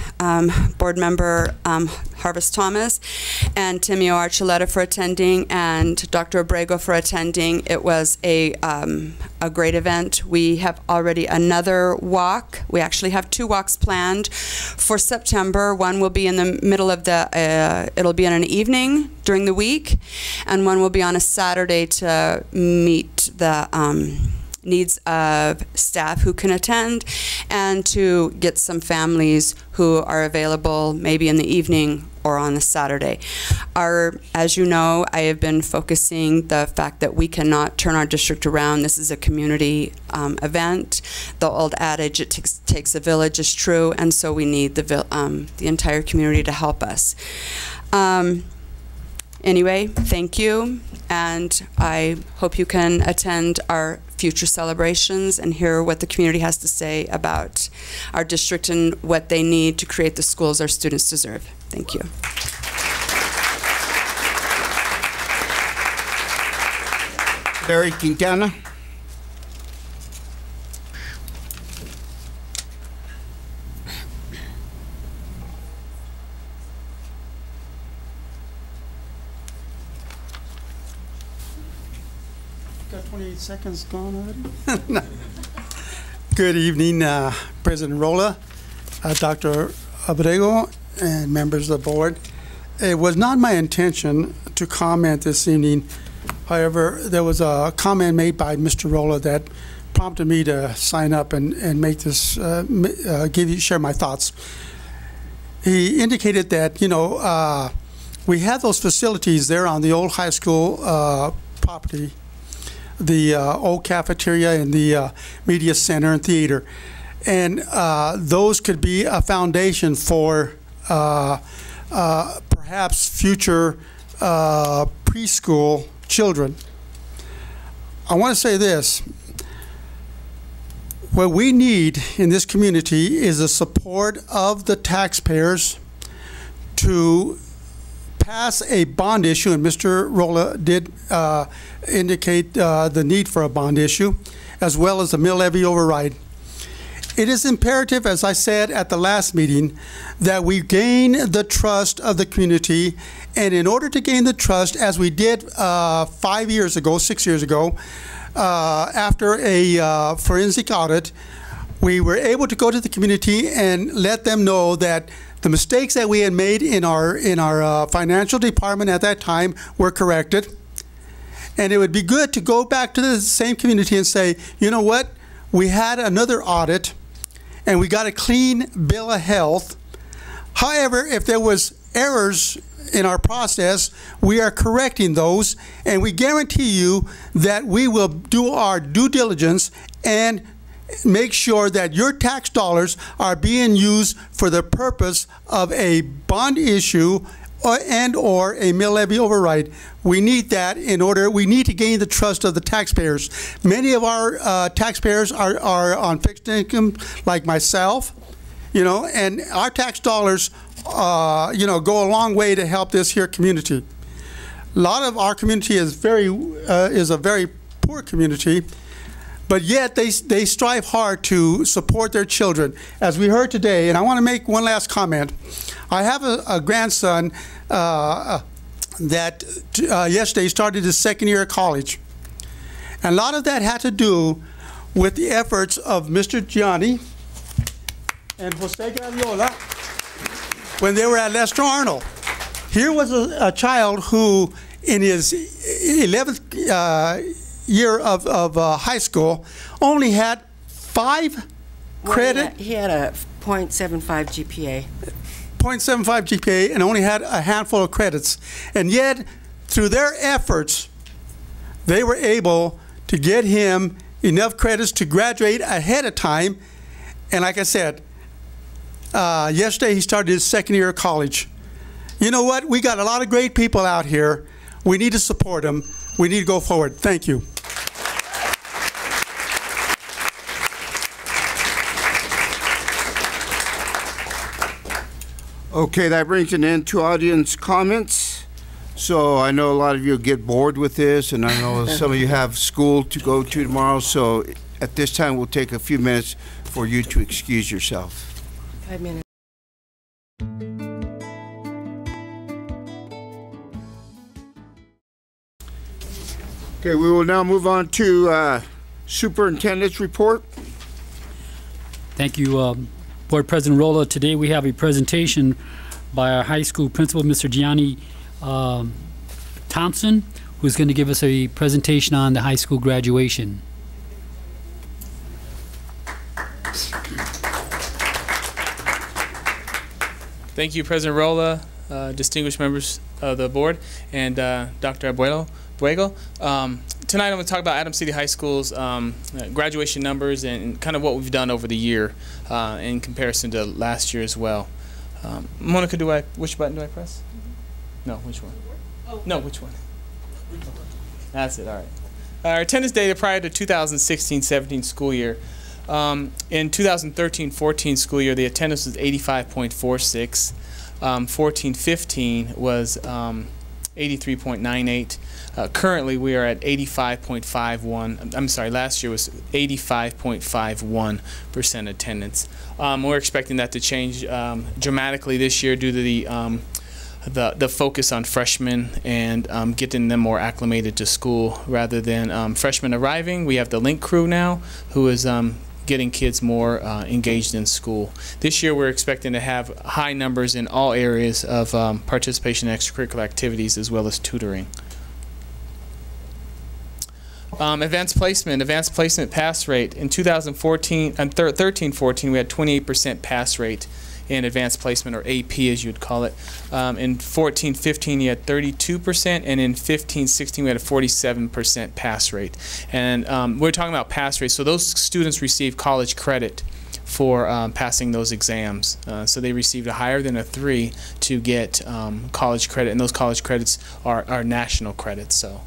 Board Member Harvest Thomas and Timio Archuleta for attending, and Dr. Abrego for attending. It was a great event. We have already another walk. We actually have 2 walks planned for September. One will be in the middle of the, it'll be in an evening during the week, and one will be on a Saturday to meet the needs of staff who can attend, and to get some families who are available maybe in the evening or on a Saturday. As you know, I have been focusing the fact that we cannot turn our district around. This is a community event. The old adage, it takes a village, is true, and so we need the entire community to help us. Anyway, thank you, and I hope you can attend our future celebrations and hear what the community has to say about our district and what they need to create the schools our students deserve. Thank you. Barry Quintana. Got 28 seconds gone already. Good evening, President Rolla, Dr. Abrego, and members of the board. It was not my intention to comment this evening. However, there was a comment made by Mr. Rolla that prompted me to sign up and make this, share my thoughts. He indicated that, we have those facilities there on the old high school property, the old cafeteria and the media center and theater. And those could be a foundation for perhaps future preschool children. I want to say this. What we need in this community is the support of the taxpayers to pass a bond issue, and Mr. Rolla did indicate the need for a bond issue, as well as a mill levy override. It is imperative, as I said at the last meeting, that we gain the trust of the community, and in order to gain the trust, as we did 6 years ago, after a forensic audit, we were able to go to the community and let them know that the mistakes that we had made in our financial department at that time were corrected. And it would be good to go back to the same community and say, you know what, we had another audit and we got a clean bill of health. However, if there was errors in our process, we are correcting those, and we guarantee you that we will do our due diligence and make sure that your tax dollars are being used for the purpose of a bond issue or a mill levy override. We need that in order. We need to gain the trust of the taxpayers. Many of our taxpayers are on fixed income, like myself, and our tax dollars, go a long way to help this here community. A lot of our community is a very poor community, but yet they strive hard to support their children. As we heard today, and I want to make one last comment. I have a grandson yesterday started his second year of college. And a lot of that had to do with the efforts of Mr. Gianni and Jose Graviola when they were at Lester Arnold. Here was a child who, in his 11th year of high school, only had 5 credit. He had a .75 GPA. 0.75 GPA and only had a handful of credits. And yet, through their efforts, they were able to get him enough credits to graduate ahead of time. And like I said, yesterday he started his second year of college. You know what? We got a lot of great people out here. We need to support them. We need to go forward. Thank you. Okay, that brings an end to audience comments. So I know a lot of you get bored with this, and I know some of you have school to go to tomorrow. So at this time, we'll take a few minutes for you to excuse yourself. 5 minutes. Okay, we will now move on to Superintendent's report. Thank you, Board President Rolla. Today we have a presentation by our high school principal, Mr. Gianni Thompson, who's going to give us a presentation on the high school graduation. Thank you, President Rolla, distinguished members of the board, and Dr. Buego. Tonight I'm going to talk about Adams City High School's graduation numbers and kind of what we've done over the year in comparison to last year as well. Monica, which button do I press? No, which one? No, which one? That's it, all right. Our attendance data prior to 2016-17 school year. In 2013-14 school year, the attendance was 85.46. 14-15 was 83.98. Currently, we are at 85.51. I'm sorry, last year was 85.51% attendance. We're expecting that to change dramatically this year due to the focus on freshmen and getting them more acclimated to school rather than freshmen arriving. We have the Link crew now, who is getting kids more engaged in school. This year we're expecting to have high numbers in all areas of participation in extracurricular activities as well as tutoring. Advanced placement pass rate. In 2014 and 13-14 we had 28% pass rate in advanced placement, or AP as you'd call it. In 14-15 you had 32%, and in 15-16 we had a 47% pass rate. And we're talking about pass rates, so those students receive college credit for passing those exams. So they received a higher than a 3 to get college credit, and those college credits are national credits. So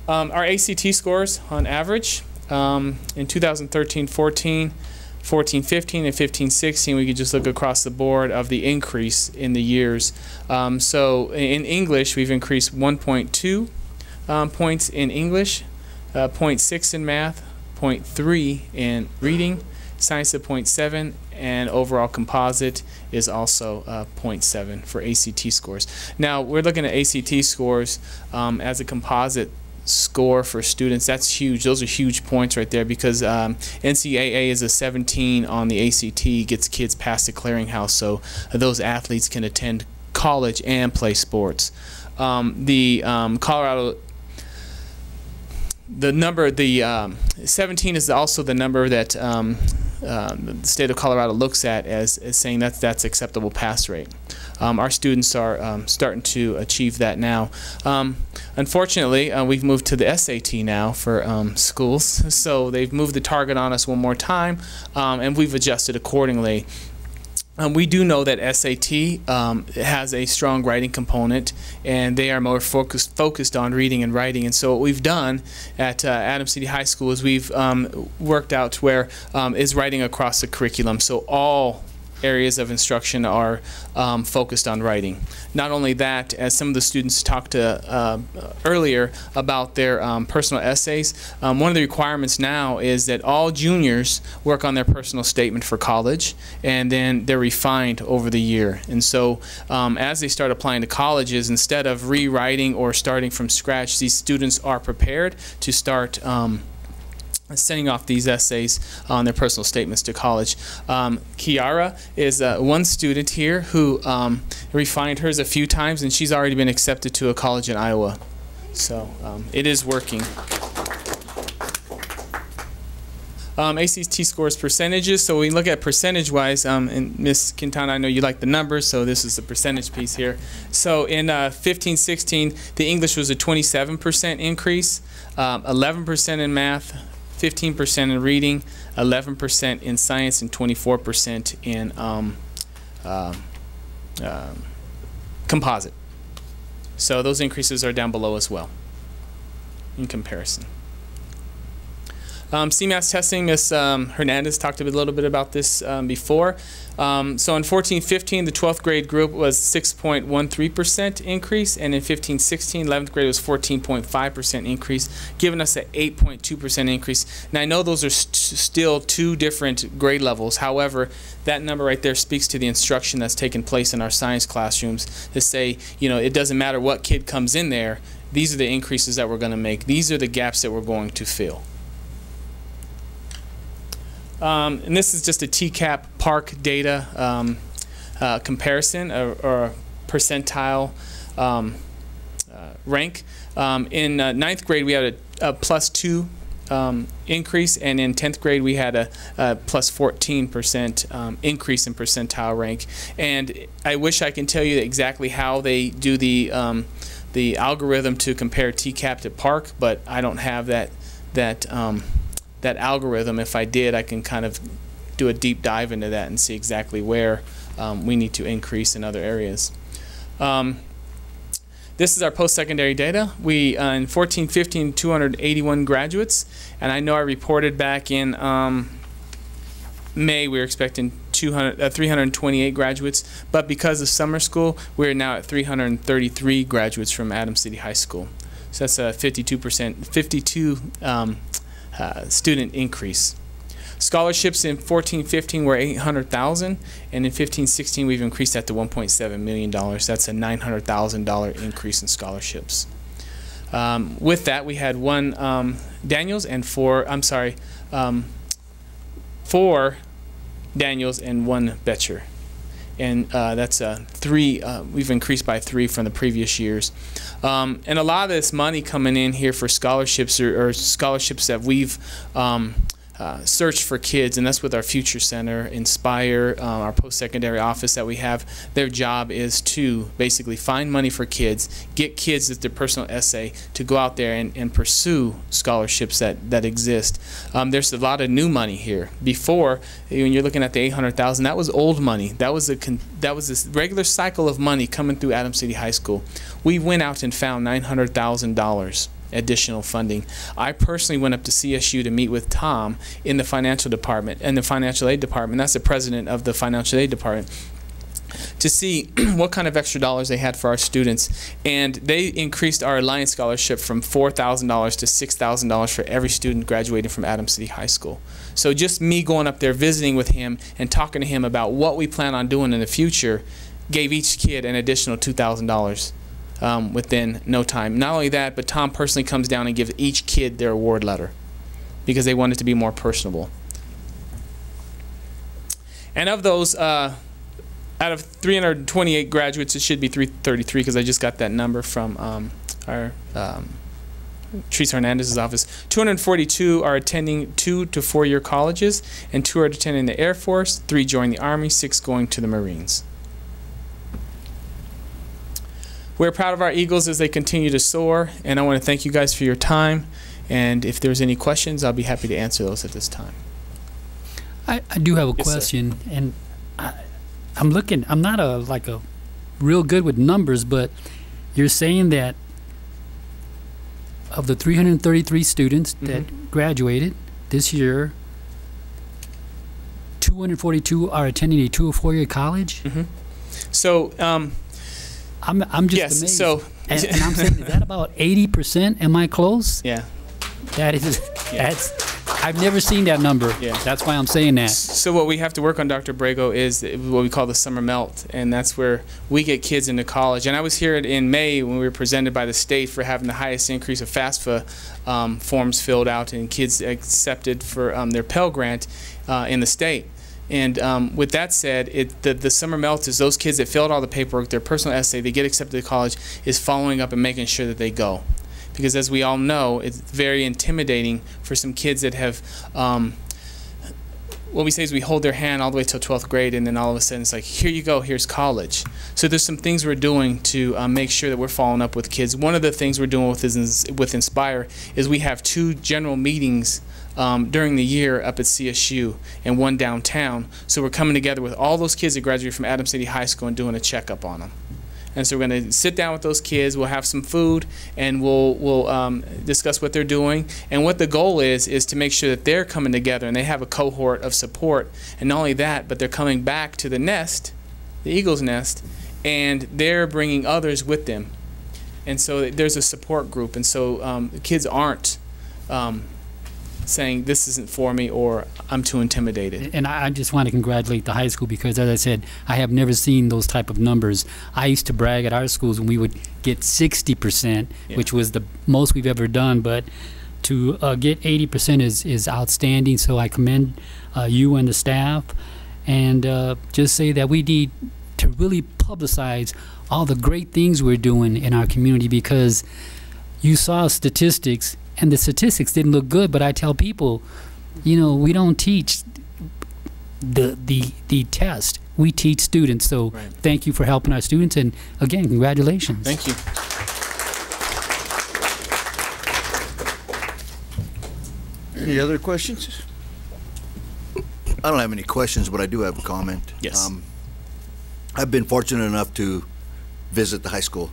our ACT scores on average in 2013-14, 14-15 and 15-16, we could just look across the board of the increase in the years. So in English, we've increased 1.2 points in English, 0.6 in math, 0.3 in reading, science at 0.7, and overall composite is also 0.7 for ACT scores. Now, we're looking at ACT scores as a composite score for students. That's huge. Those are huge points right there, because NCAA is a 17 on the ACT, gets kids past the clearinghouse, so those athletes can attend college and play sports. Colorado, the number, 17 is also the number that the state of Colorado looks at as saying that's acceptable pass rate. Our students are starting to achieve that now. Unfortunately, we've moved to the SAT now for schools, so they've moved the target on us one more time, and we've adjusted accordingly. We do know that SAT has a strong writing component, and they are more focused on reading and writing. And so what we've done at Adams City High School is we've worked out to where is writing across the curriculum. So all areas of instruction are focused on writing. Not only that, as some of the students talked earlier about their personal essays, one of the requirements now is that all juniors work on their personal statement for college, and then they're refined over the year. And so as they start applying to colleges, instead of rewriting or starting from scratch, these students are prepared to start sending off these essays on their personal statements to college. Kiara is one student here who refined hers a few times, and she's already been accepted to a college in Iowa. So it is working. ACT scores percentages. So we look at percentage-wise, and Ms. Quintana, I know you like the numbers, so this is the percentage piece here. So in 15-16, the English was a 27% increase, 11% in math, 15% in reading, 11% in science, and 24% in composite. So those increases are down below as well in comparison. CMAS testing, Ms. Hernandez talked a little bit about this before. So in 14-15, the 12th grade group was 6.13% increase, and in 15-16, 11th grade was 14.5% increase, giving us an 8.2% increase. Now I know those are still two different grade levels. However, that number right there speaks to the instruction that's taking place in our science classrooms to say, you know, it doesn't matter what kid comes in there, these are the increases that we're going to make. These are the gaps that we're going to fill. And this is just a TCAP PARC data comparison or percentile rank. In 9th grade, we had a +2 increase, and in 10th grade, we had a +14% increase in percentile rank. And I wish I can tell you exactly how they do the algorithm to compare TCAP to PARC, but I don't have that algorithm. If I did, I can kind of do a deep dive into that and see exactly where we need to increase in other areas. This is our post-secondary data. We, in 14-15, 281 graduates, and I know I reported back in May we were expecting 328 graduates, but because of summer school, we're now at 333 graduates from Adams City High School. So that's a 52 student increase. Scholarships in 14-15 were $800,000, and in 15-16 we've increased that to $1.7 million. That's a $900,000 increase in scholarships. With that, we had one Daniels and four Daniels and one Betcher. And that's three, we've increased by 3 from the previous years. And a lot of this money coming in here for scholarships or scholarships that we've searched for kids, and that's with our Future Center, Inspire, our post-secondary office that we have. Their job is to basically find money for kids, get kids with their personal essay to go out there and pursue scholarships that exist. There's a lot of new money here. Before, when you're looking at the $800,000, that was old money. That was this regular cycle of money coming through Adams City High School. We went out and found $900,000 additional funding. I personally went up to CSU to meet with Tom in the financial department and the financial aid department. That's the president of the financial aid department, to see what kind of extra dollars they had for our students. And they increased our Alliance Scholarship from $4,000 to $6,000 for every student graduating from Adams City High School. So just me going up there, visiting with him, and talking to him about what we plan on doing in the future gave each kid an additional $2,000. Within no time. Not only that, but Tom personally comes down and gives each kid their award letter because they want it to be more personable. And of those, out of 328 graduates, it should be 333 because I just got that number from our Teresa Hernandez's office. 242 are attending 2- to 4-year colleges, and 2 are attending the Air Force, 3 join the Army, 6 going to the Marines. We're proud of our Eagles as they continue to soar, and I want to thank you guys for your time. And if there's any questions, I'll be happy to answer those at this time. I do have a question, and I'm looking. I'm not like a real good with numbers, but you're saying that of the 333 students that graduated this year, 242 are attending a 2 or 4 year college. So I'm just yes, amazed. so and I'm saying, is that about 80%? Am I close? Yeah. That is. That's. I've never seen that number. Yeah. That's why I'm saying that. So what we have to work on, Dr. Brego, is what we call the summer melt, and that's where we get kids into college. And I was here in May when we were presented by the state for having the highest increase of FAFSA forms filled out and kids accepted for their Pell Grant in the state. And with that said, the summer melt is those kids that filled all the paperwork, their personal essay, they get accepted to college, is following up and making sure that they go. Because as we all know, it's very intimidating for some kids that have, what we say is we hold their hand all the way till 12th grade, and then all of a sudden it's like, here you go, here's college. So there's some things we're doing to make sure that we're following up with kids. One of the things we're doing with Inspire is we have 2 general meetings during the year up at CSU and 1 downtown. So we're coming together with all those kids that graduated from Adams City High School and doing a checkup on them. And so we're going to sit down with those kids, we'll have some food, and we'll discuss what they're doing. And what the goal is to make sure that they're coming together and they have a cohort of support. And not only that, but they're coming back to the nest, the eagle's nest, and they're bringing others with them. And so there's a support group. And so the kids aren't saying this isn't for me or I'm too intimidated. And I just want to congratulate the high school because, as I said, I have never seen those type of numbers. I used to brag at our schools when we would get 60%, which was the most we've ever done. But to get 80% is outstanding. So I commend you and the staff, and just say that we need to really publicize all the great things we're doing in our community, because you saw statistics. And the statistics didn't look good, but I tell people, you know, we don't teach the test. We teach students. So thank you for helping our students, and again, congratulations. Thank you. Any other questions? I don't have any questions, but I do have a comment. Yes. I've been fortunate enough to visit the high school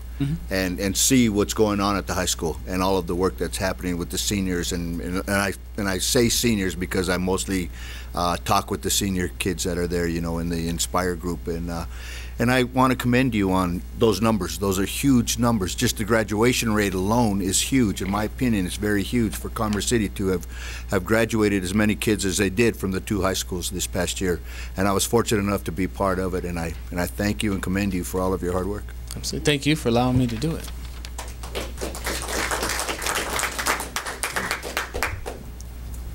and see what's going on at the high school and all of the work that's happening with the seniors, and I say seniors because I mostly talk with the senior kids that are there, you know, in the Inspire group, and I want to commend you on those numbers. Those are huge numbers. Just the graduation rate alone is huge. In my opinion, it's very huge for Commerce City to have graduated as many kids as they did from the 2 high schools this past year, and I was fortunate enough to be part of it, and I thank you and commend you for all of your hard work. Absolutely. Thank you for allowing me to do it.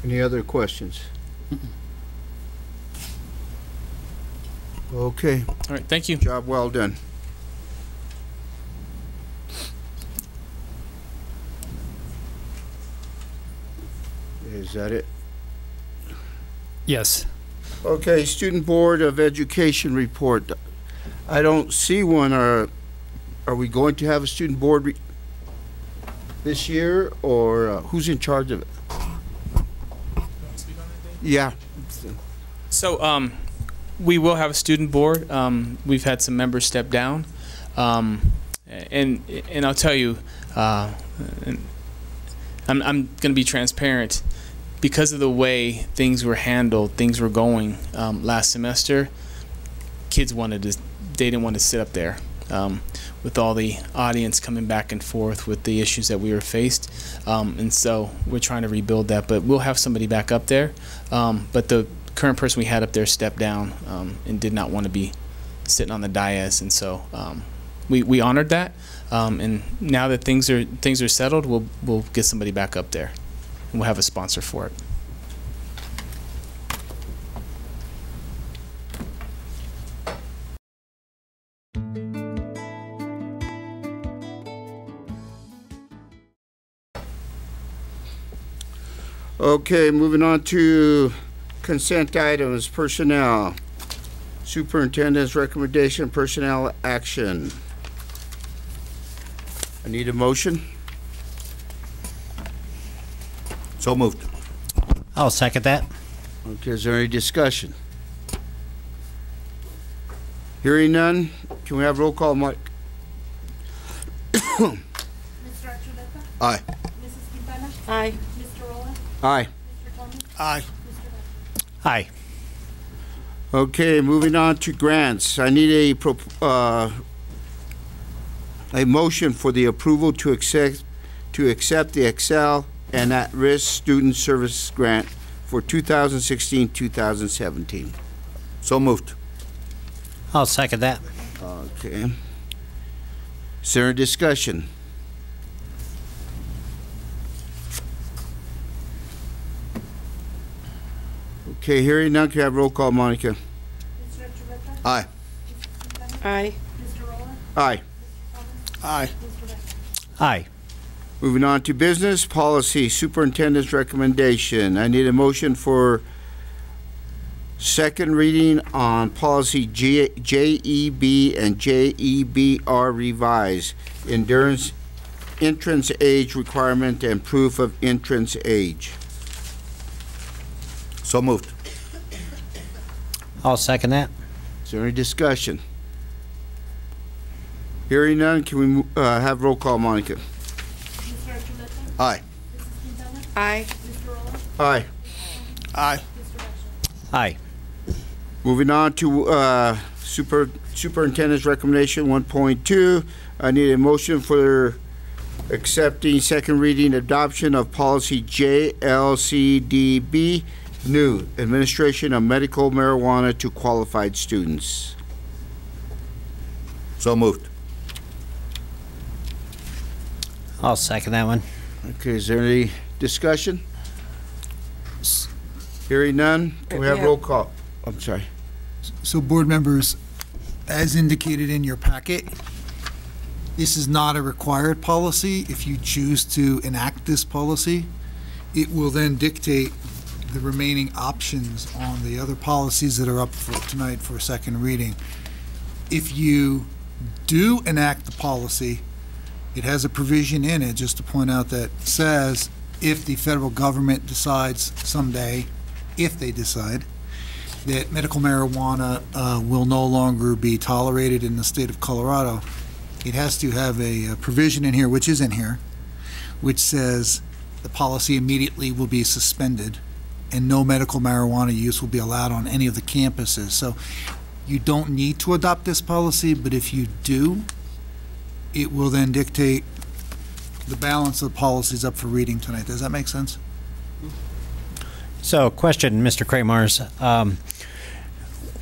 Any other questions? Okay. All right. Thank you. Job well done. Is that it? Yes. Okay, Student Board of Education report. I don't see one. Are we going to have a student board this year, or who's in charge of it? Yeah. So we will have a student board. We've had some members step down, and I'll tell you, I'm going to be transparent. Because of the way things were handled, things were going last semester, kids they didn't want to sit up there with all the audience coming back and forth with the issues that we were faced, and so we're trying to rebuild that. But we'll have somebody back up there. But the current person we had up there stepped down and did not want to be sitting on the dais, and so we honored that. And now that things are settled, we'll get somebody back up there, and we'll have a sponsor for it. Okay, moving on to consent items, personnel. Superintendent's recommendation, personnel action. I need a motion. So moved. I'll second that. Okay, is there any discussion? Hearing none, can we have roll call, Mike? Mr. Archuleta? Aye. Mrs. Quintana? Aye. Mr. Rolla? Aye. Mr. Thomas? Aye. Mr. Beck? Aye. Okay, moving on to grants. I need a motion for the approval to accept the Excel and at-risk student service grant for 2016-2017. So moved. I'll second that. Okay. Is there a discussion? Okay, hearing none, can I have roll call, Monica? Aye. Aye. Aye. Aye. Aye. Moving on to business policy, superintendent's recommendation. I need a motion for second reading on policy JEB and JEBR revised, entrance age requirement and proof of entrance age. So moved. I'll second that. Is there any discussion? Hearing none, can we have roll call, Monica? Aye. Aye. Aye. Aye. Aye. Moving on to superintendent's recommendation 1.2. I need a motion for accepting second reading adoption of policy JLCDB, new administration of medical marijuana to qualified students. So moved. I'll second that one. Okay, is there any discussion? Hearing none, can we have roll call? I'm sorry. So board members, as indicated in your packet, this is not a required policy. If you choose to enact this policy, it will then dictate the remaining options on the other policies that are up for tonight for second reading. If you do enact the policy, it has a provision in it, just to point out, that says if the federal government decides someday, if they decide, that medical marijuana will no longer be tolerated in the state of Colorado, it has to have a provision in here, which is in here, which says the policy immediately will be suspended and no medical marijuana use will be allowed on any of the campuses. So you don't need to adopt this policy, but if you do, it will then dictate the balance of the policies up for reading tonight. Does that make sense? So, question, Mr. Kramars.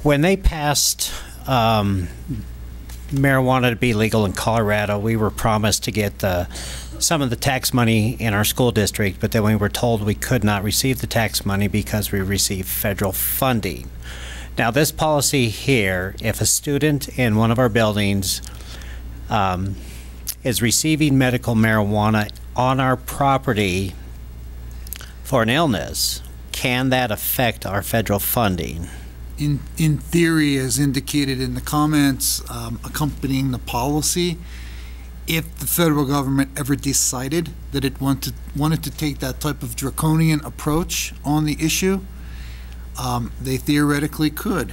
When they passed marijuana to be legal in Colorado, we were promised to get some of the tax money in our school district, but then we were told we could not receive the tax money because we received federal funding. Now, this policy here, if a student in one of our buildings is receiving medical marijuana on our property for an illness, can that affect our federal funding? In theory, as indicated in the comments accompanying the policy, if the federal government ever decided that it wanted to take that type of draconian approach on the issue, they theoretically could.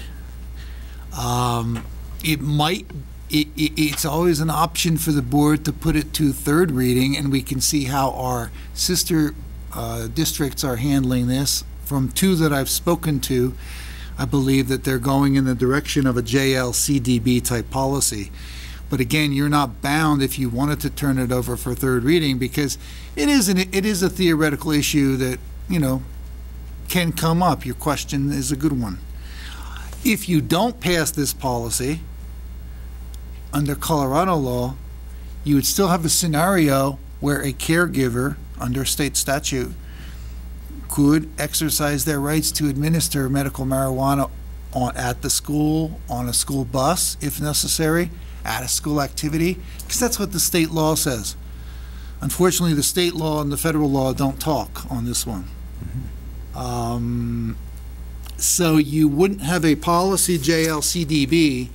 It's always an option for the board to put it to third reading, and we can see how our sister districts are handling this. From two that I've spoken to, I believe that they're going in the direction of a JLCDB type policy. But again, you're not bound if you wanted to turn it over for third reading, because it is a theoretical issue that, you know, can come up. Your question is a good one. If you don't pass this policy under Colorado law, you would still have a scenario where a caregiver under state statute could exercise their rights to administer medical marijuana at the school, on a school bus, if necessary, at a school activity, because that's what the state law says. Unfortunately, the state law and the federal law don't talk on this one. So you wouldn't have a policy JLCDB,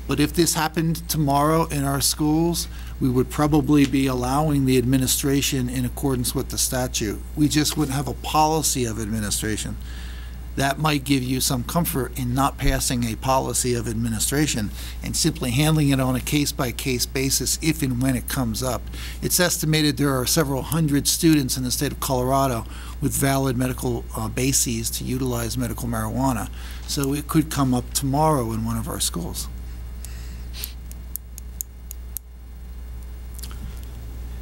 but if this happened tomorrow in our schools, we would probably be allowing the administration in accordance with the statute. We just wouldn't have a policy of administration. that might give you some comfort in not passing a policy of administration and simply handling it on a case-by-case basis if and when it comes up. It's estimated there are several hundred students in the state of Colorado with valid medical bases to utilize medical marijuana. So it could come up tomorrow in one of our schools.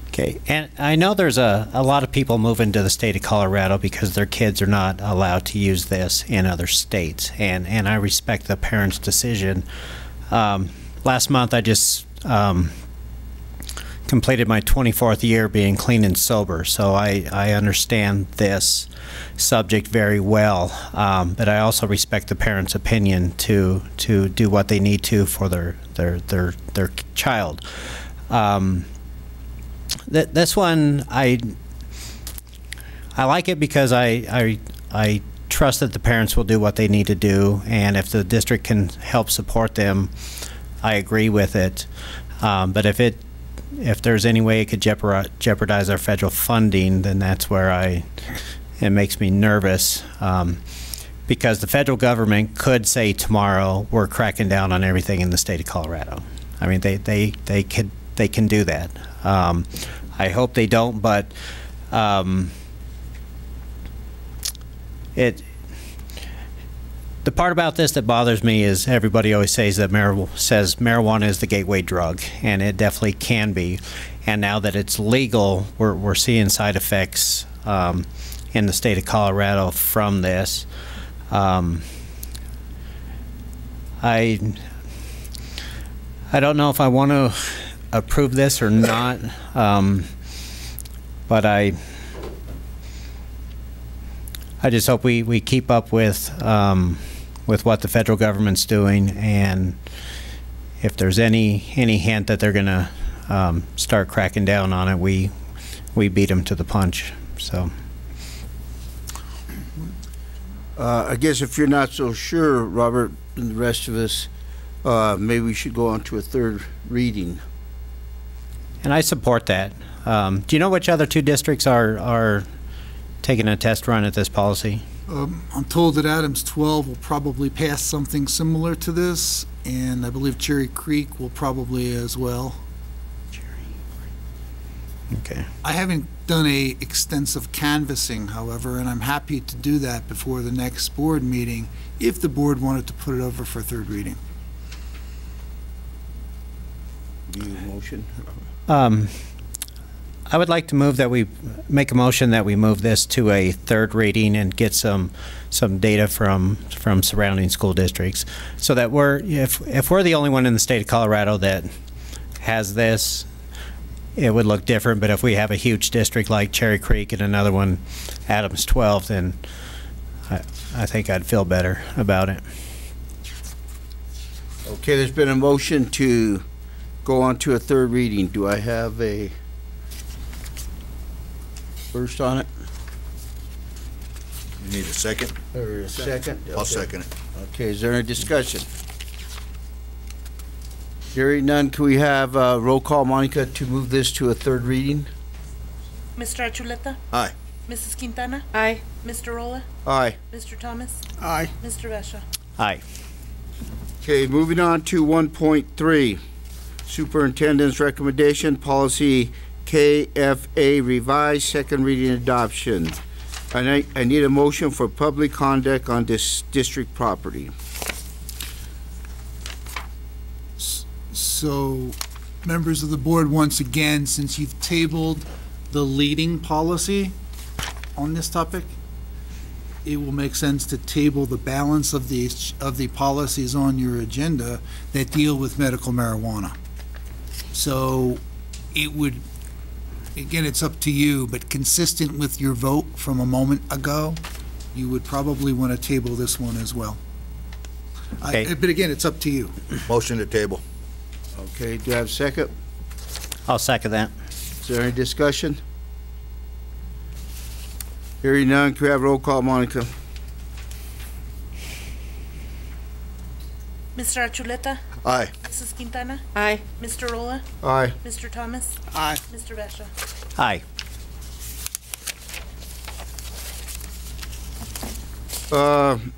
Okay, and I know there's a lot of people moving to the state of Colorado because their kids are not allowed to use this in other states, and I respect the parents' decision. Last month I just completed my 24th year being clean and sober, so I understand this subject very well, but I also respect the parents' opinion to do what they need to for their child. This one, I like it because I trust that the parents will do what they need to do, and if the district can help support them, I agree with it. But if there's any way it could jeopardize our federal funding, then that's where it makes me nervous, because the federal government could say tomorrow we're cracking down on everything in the state of Colorado. I mean, they can do that. I hope they don't, but the part about this that bothers me is everybody always says that marijuana is the gateway drug, and it definitely can be. And now that it's legal, we're seeing side effects in the state of Colorado from this. I don't know if I want to approve this or not, but I just hope we keep up with what the federal government's doing, and if there's any hint that they're going to start cracking down on it, we beat them to the punch. So I guess if you're not so sure, Robert, and the rest of us, maybe we should go on to a third reading. And I support that. Do you know which other two districts are taking a test run at this policy? I'm told that Adams 12 will probably pass something similar to this, and I believe Cherry Creek will probably as well. Okay. I haven't done a extensive canvassing, however, and I'm happy to do that before the next board meeting if the board wanted to put it over for third reading. Do you motion? I would like to move that we make a motion that we move this to a third reading and get some data from surrounding school districts, so that if we're the only one in the state of Colorado that has this, it would look different. But if we have a huge district like Cherry Creek and another one, Adams 12, then I think I'd feel better about it. Okay, there's been a motion to go on to a third reading. Do I have a first on it? You need a second? Or a second? I'll second it. Okay, is there any discussion? Hearing none, can we have roll call, Monica, to move this to a third reading? Mr. Archuleta? Aye. Mrs. Quintana? Aye. Mr. Rolla? Aye. Mr. Thomas? Aye. Mr. Vesha? Aye. Okay, moving on to 1.3. Superintendent's recommendation, policy KFA revised, second reading adoption. I need a motion for public conduct on this district property. So, members of the board, once again, since you've tabled the leading policy on this topic, it will make sense to table the balance of the policies on your agenda that deal with medical marijuana. So it would, again, it's up to you, but consistent with your vote from a moment ago, you would probably want to table this one as well. Okay. But again, it's up to you. Motion to table. Okay, do I have a second? I'll second that. Is there any discussion? Hearing none, can we have roll call, Monica? Mr. Archuleta? Aye. Mrs. Quintana? Aye. Mr. Rolla? Aye. Mr. Thomas? Aye. Mr. Vesha? Aye. Moving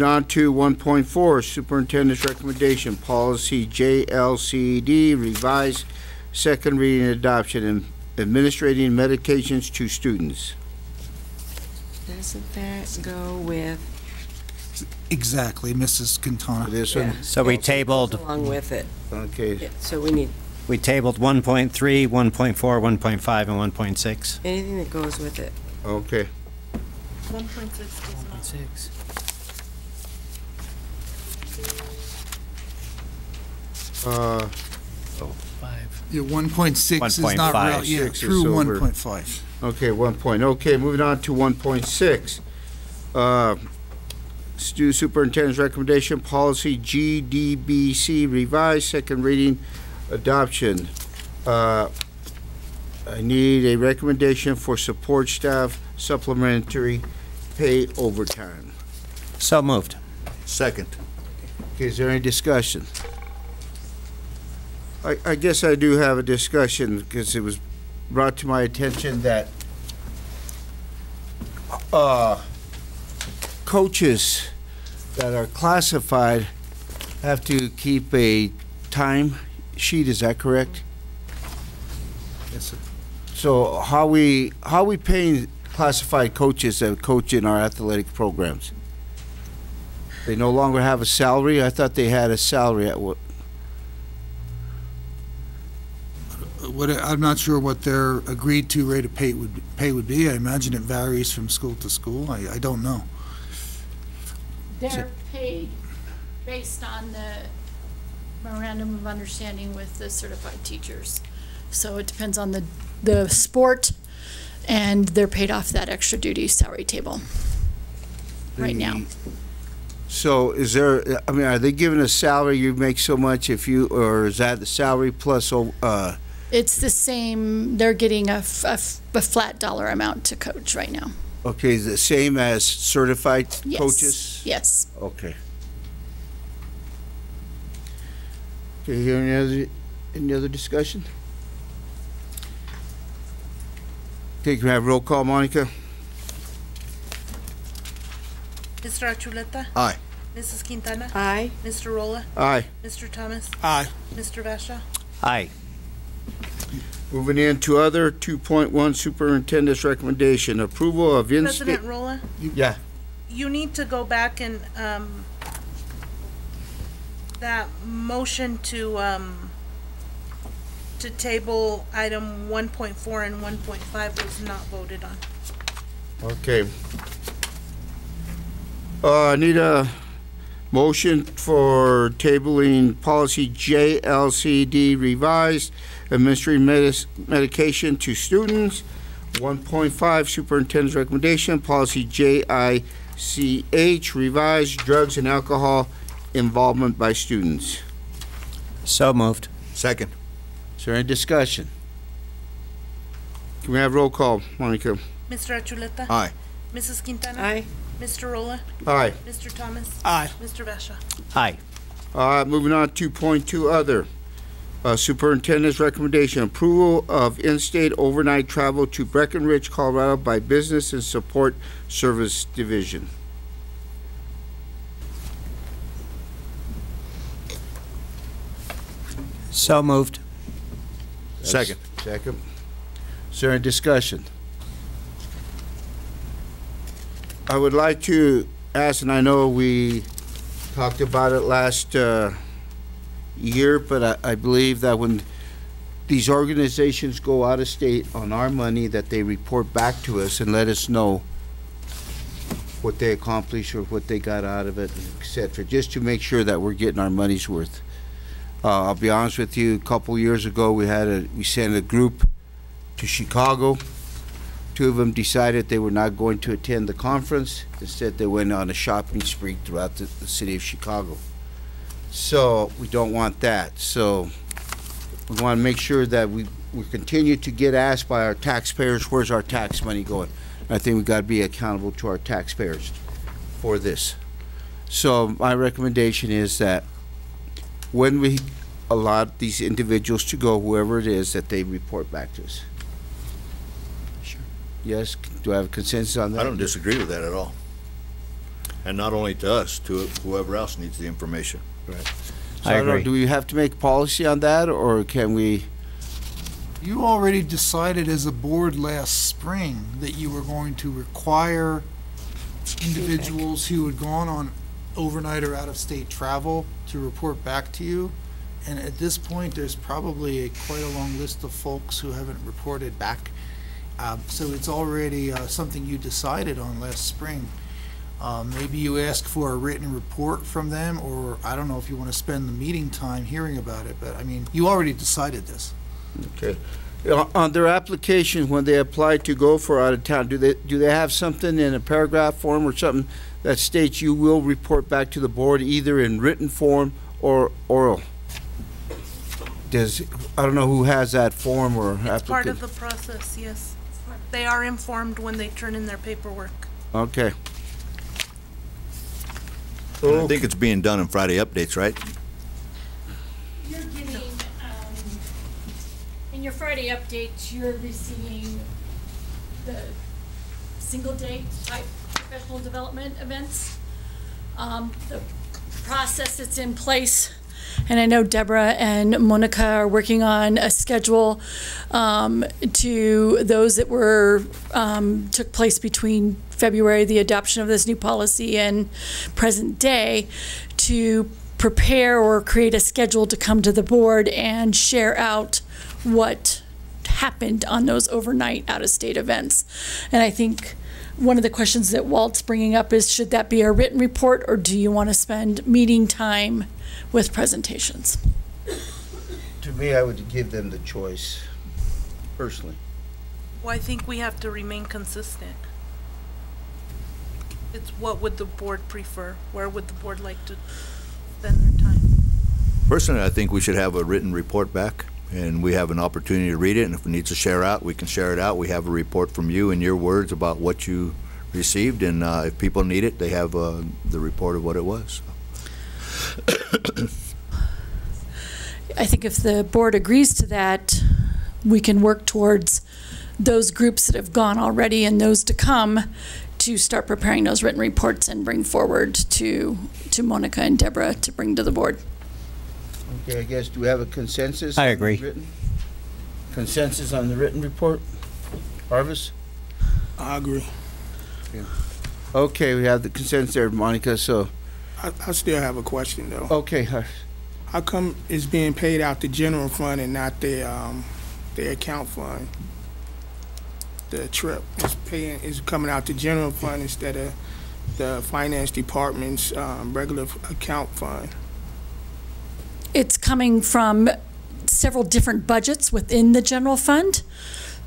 on to 1.4, Superintendent's Recommendation, Policy JLCD, revised, second reading and adoption, and administrating medications to students. Doesn't that go with Exactly, Mrs. Quintana. This one? So we tabled, along with it? Okay. Yeah, so we need we tabled 1.3, 1.4, 1.5, and 1.6. anything that goes with it. Okay. 1.6. Yeah, 1.6 is not 1.5. real, yeah, 6 is through over. 1.5. Okay, 1 point. Okay, moving on to 1.6. Superintendent's Recommendation, Policy GDBC, revised, second reading, adoption. I need a recommendation for support staff supplementary pay overtime. So moved. Second. Okay, is there any discussion? I guess I do have a discussion because it was brought to my attention that coaches that are classified have to keep a time sheet, is that correct? Yes, sir. So how we paying classified coaches that coach in our athletic programs? They no longer have a salary? I thought they had a salary at what? I'm not sure what their agreed to rate of pay would be. I imagine it varies from school to school. I don't know. They're paid based on the memorandum of understanding with the certified teachers. So it depends on the sport, and they're paid off that extra duty salary table right now. So is there, I mean, are they giving a salary, you make so much if you, or is that the salary plus, It's the same, they're getting a flat dollar amount to coach right now. okay, the same as certified Yes. coaches? Yes. Okay. Okay, here any other discussion? Okay, can we have roll call, Monica? Mr. Archuleta? Aye. Mrs. Quintana? Aye. Mr. Rolla? Aye. Mr. Thomas? Aye. Mr. Vasha? Aye. Moving into other, 2.1 Superintendent's Recommendation, approval of in-state. President Rolla? Yeah. You need to go back and, that motion to table item 1.4 and 1.5 was not voted on. Okay. I need a motion for tabling policy JLCD revised, administering medication to students. 1.5 Superintendent's Recommendation, policy JICH revised, drugs and alcohol involvement by students. So moved. Second. Is there any discussion? Can we have roll call, Monica? Mr. Archuleta? Aye. Mrs. Quintana? Aye. Mr. Rolla? Aye. Mr. Thomas? Aye. Mr. Vasha? Aye. Moving on, 2.2 other. Superintendent's Recommendation, approval of in-state overnight travel to Breckenridge, Colorado by Business and Support Service Division. So moved. Second. Second. Is there any discussion? I would like to ask, and I know we talked about it last year, but I believe that when these organizations go out of state on our money, that they report back to us and let us know what they accomplished or what they got out of it, et cetera, just to make sure that we're getting our money's worth. I'll be honest with you, a couple years ago, we sent a group to Chicago. Two of them decided they were not going to attend the conference. Instead, they went on a shopping spree throughout the city of Chicago. So we don't want that. So we want to make sure that we continue to get asked by our taxpayers, where's our tax money going? I think we've got to be accountable to our taxpayers for this. So my recommendation is that when we allow these individuals to go, whoever it is, that they report back to us. Sure. Yes, do I have a consensus on that? I don't disagree with that at all. And not only to us, to whoever else needs the information. Right. I don't know, agree. do we have to make policy on that, or can we? You already decided as a board last spring that you were going to require individuals who had gone on overnight or out-of-state travel to report back to you. And at this point, there's probably quite a long list of folks who haven't reported back. So it's already something you decided on last spring. Maybe you ask for a written report from them, or I don't know if you want to spend the meeting time hearing about it, but I mean, you already decided this. Okay. On their application, when they apply to go for out of town, do they have something in a paragraph form or something that states you will report back to the board either in written form or oral? I don't know who has that form or It's part application. of the process, yes. They are informed when they turn in their paperwork. Okay. I think it's being done in Friday updates, right? You're getting, in your Friday updates, you're receiving the single day type professional development events. The process that's in place, and I know Deborah and Monica are working on a schedule to those that were took place between February, the adoption of this new policy, and present day, to prepare or create a schedule to come to the board and share out what happened on those overnight out-of-state events. And I think one of the questions that Walt's bringing up is, should that be a written report, or do you want to spend meeting time with presentations? To me, I would give them the choice, personally. Well, I think we have to remain consistent. It's what would the board prefer? Where would the board like to spend their time? Personally, I think we should have a written report back, and we have an opportunity to read it, and if it needs to share out, we can share it out. We have a report from you in your words about what you received, and if people need it, they have the report of what it was. I think if the board agrees to that, we can work towards those groups that have gone already and those to come to start preparing those written reports and bring forward to Monica and Deborah to bring to the board. Okay, I guess, do we have a consensus? I on agree. the written- Consensus on the written report? Harvest? I agree. Okay, we have the consensus there, Monica, so. I still have a question, though. Okay, How come it's being paid out the general fund and not the account fund? The trip is coming out the general fund instead of the finance department's regular account fund. It's coming from several different budgets within the general fund.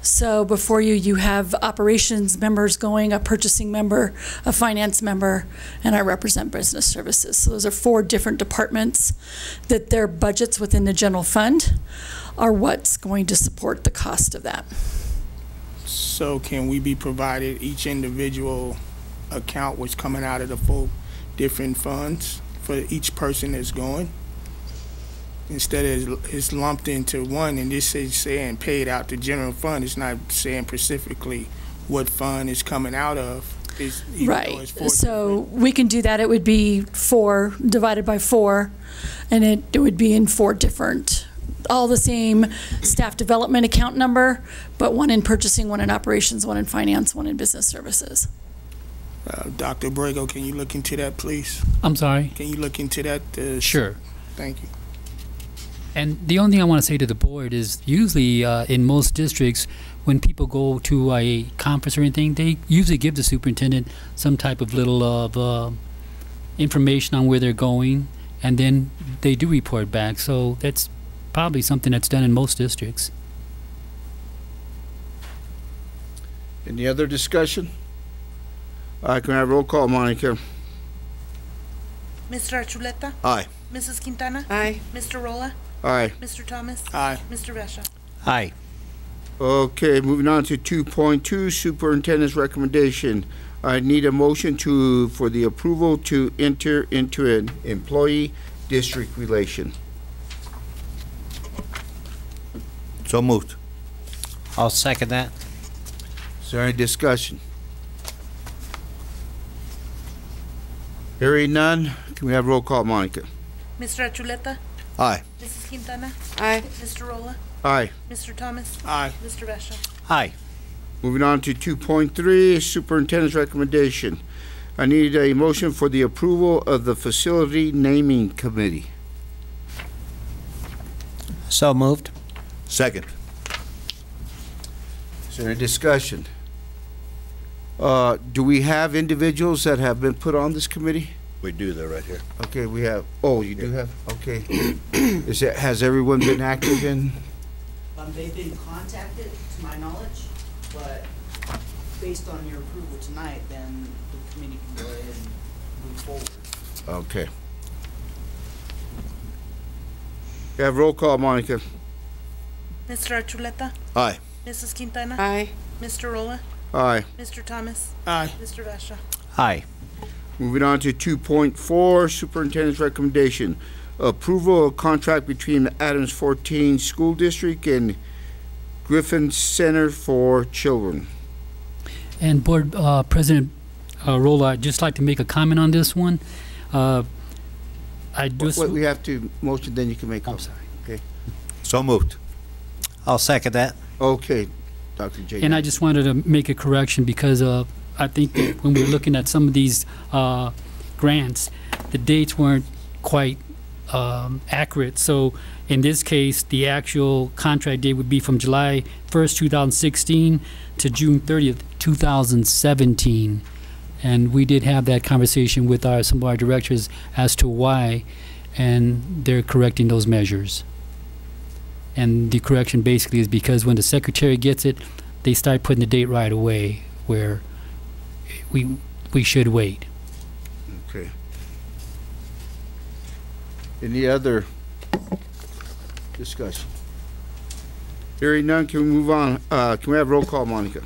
So before you have operations members going, a purchasing member, a finance member, and I represent business services. So those are 4 different departments that their budgets within the general fund are what's going to support the cost of that. So can we be provided each individual account was coming out of the 4 different funds for each person that's going? Instead of it's lumped into one, and this is saying paid out to general fund, it's not saying specifically what fund is coming out of. Right. So we can do that. It would be 4 divided by 4, and it would be in 4 different, all the same staff development account number, but one in purchasing, one in operations, one in finance, one in business services. Dr. Abrego, can you look into that, please? I'm sorry? Can you look into that? Sure. Thank you. And the only thing I want to say to the board is usually in most districts, when people go to a conference or anything, they usually give the superintendent some type of little of information on where they're going, and then they do report back. So that's probably something that's done in most districts. Any other discussion? Can I have roll call, Monica? Mr. Archuleta? Aye. Mrs. Quintana? Aye. Mr. Rolla? Aye. Mr. Thomas? Aye. Mr. Vesha? Aye. Okay, moving on to 2.2, superintendent's recommendation. I need a motion for the approval to enter into an employee district relation. So moved. I'll second that. Is there any discussion? Hearing none, can we have roll call, Monica? Mr. Achuleta? Aye. Mrs. Quintana? Aye. Mr. Rolla? Aye. Mr. Thomas? Aye. Mr. Vesha? Aye. Moving on to 2.3, Superintendent's recommendation. I need a motion for the approval of the Facility Naming Committee. So moved. Second. Is there a discussion? Do we have individuals that have been put on this committee? We do, they're right here. Okay, we have, oh, you do have, okay. Has everyone been active in? They've been contacted, to my knowledge, but based on your approval tonight, then the committee can go ahead and move forward. Okay. We have roll call, Monica. Mr. Achuleta? Aye. Mrs. Quintana? Aye. Mr. Rolla? Aye. Mr. Thomas? Aye. Mr. Vesha? Aye. Moving on to 2.4, Superintendent's recommendation. Approval of contract between Adams 14 School District and Griffin Center for Children. And Board President Rolla, I'd just like to make a comment on this one. We have to motion, then you can make. I'm sorry. Okay. So moved. I'll second that. Okay, Dr. J. And I just wanted to make a correction because I think that when we were looking at some of these grants, the dates weren't quite accurate. So in this case, the actual contract date would be from July 1st, 2016 to June 30th, 2017. And we did have that conversation with some of our directors as to why, and they're correcting those measures. And the correction basically is because when the secretary gets it, they start putting the date right away, where we should wait. Okay. Any other discussion? Hearing none, can we move on? Can we have roll call, Monica?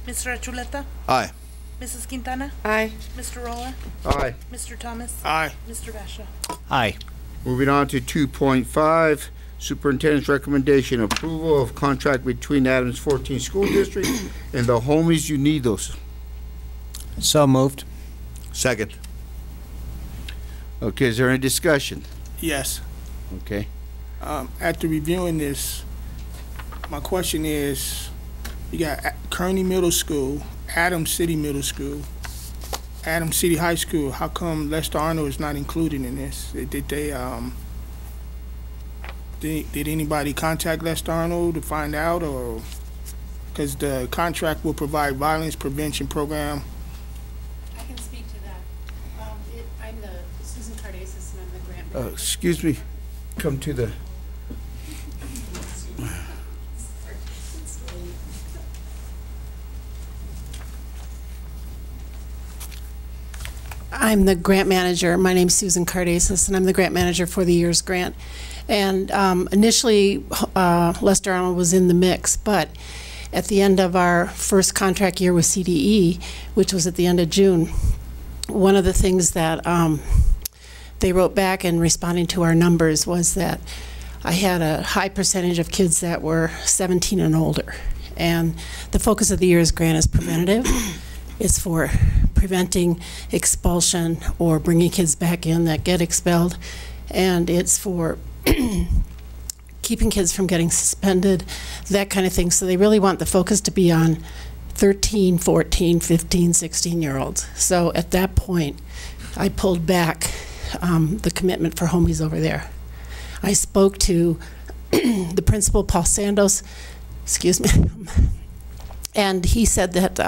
Mr. Achuleta? Aye. Mrs. Quintana? Aye. Mr. Rolla? Aye. Mr. Thomas? Aye. Mr. Vesha? Aye. Moving on to 2.5, Superintendent's recommendation, approval of contract between Adams 14 School District and the Homies Unidos. So moved. Second. Okay, is there any discussion? Yes. Okay. After reviewing this, my question is, you got Kearney Middle School, Adams City Middle School, Adams City High School. How come Lester Arnold is not included in this? Did anybody contact Lester Arnold to find out, or because the contract will provide violence prevention program? I can speak to that. I'm the Susan Cardesis, and I'm the grant manager. Excuse me, come to the. I'm the grant manager. My name's Susan Cardesis, and I'm the grant manager for the year's grant. And initially, Lester Arnold was in the mix, but at the end of our first contract year with CDE, which was at the end of June, one of the things that they wrote back in responding to our numbers was that I had a high percentage of kids that were 17 and older. And the focus of the year's grant is preventative. It's for preventing expulsion or bringing kids back in that get expelled. And it's for keeping kids from getting suspended, that kind of thing. So they really want the focus to be on 13, 14, 15, 16-year-olds. So at that point, I pulled back the commitment for homies over there. I spoke to the principal, Paul Sandos, excuse me, and he said that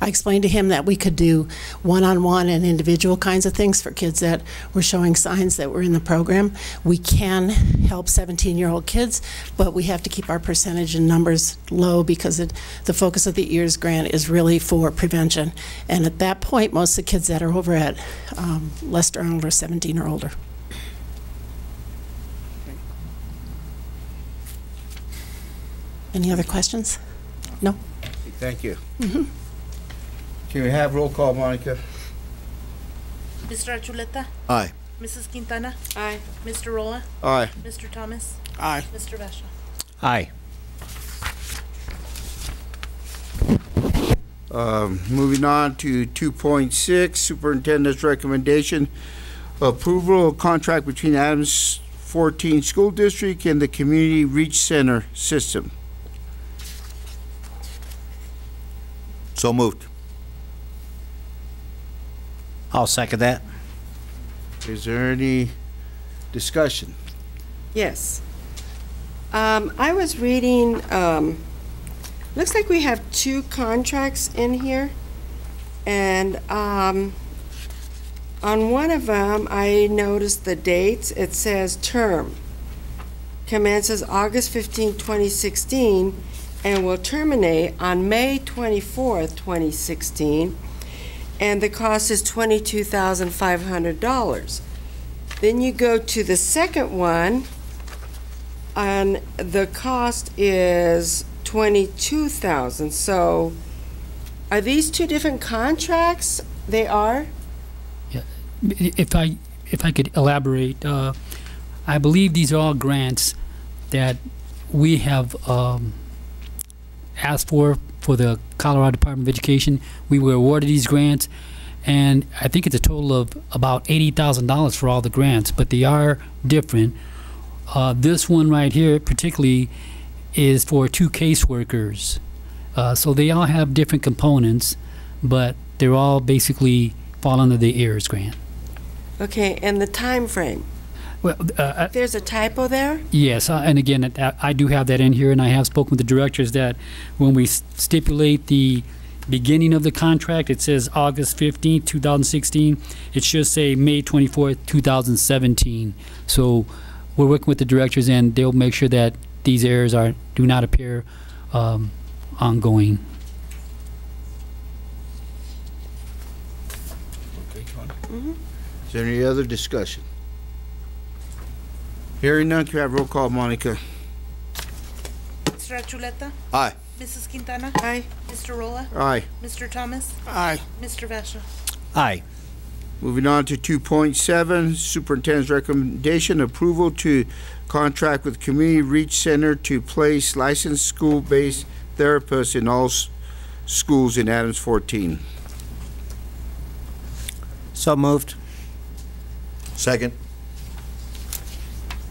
I explained to him that we could do one-on-one and individual kinds of things for kids that were showing signs that were in the program. We can help 17-year-old kids, but we have to keep our percentage and numbers low because the focus of the EARS grant is really for prevention. And at that point, most of the kids that are over at Lester Arnold are 17 or older. Any other questions? No? Thank you. Can we have roll call, Monica? Mr. Achuleta? Aye. Mrs. Quintana? Aye. Mr. Rolla? Aye. Mr. Thomas? Aye. Mr. Vesha? Aye. Moving on to 2.6, Superintendent's recommendation, approval of contract between Adams 14 School District and the Community Reach Center system. So moved. I'll second that. Is there any discussion? Yes. I was reading, looks like we have 2 contracts in here. And on one of them, I noticed the dates. It says term commences August 15, 2016, and will terminate on May 24th, 2016. And the cost is $22,500. Then you go to the second one, and the cost is $22,000. So, are these 2 different contracts? They are. Yeah. If I could elaborate, I believe these are all grants that we have asked for the Colorado Department of Education. We were awarded these grants, and I think it's a total of about $80,000 for all the grants, but they are different. This one right here particularly is for 2 caseworkers. So they all have different components, but they're all basically fall under the AERS grant. Okay, and the time frame? Well, There's a typo there? yes, and again, I do have that in here, and I have spoken with the directors that when we stipulate the beginning of the contract, it says August 15th, 2016. It should say May 24th, 2017. So we're working with the directors, and they'll make sure that these errors do not appear ongoing. Is there any other discussion? Hearing none, can I have roll call, Monica? Mr. Achuleta? Aye. Mrs. Quintana? Aye. Mr. Rolla? Aye. Mr. Thomas? Aye. Mr. Vasha? Aye. Moving on to 2.7, Superintendent's recommendation, approval to contract with Community Reach Center to place licensed school-based therapists in all schools in Adams 14. So moved. Second.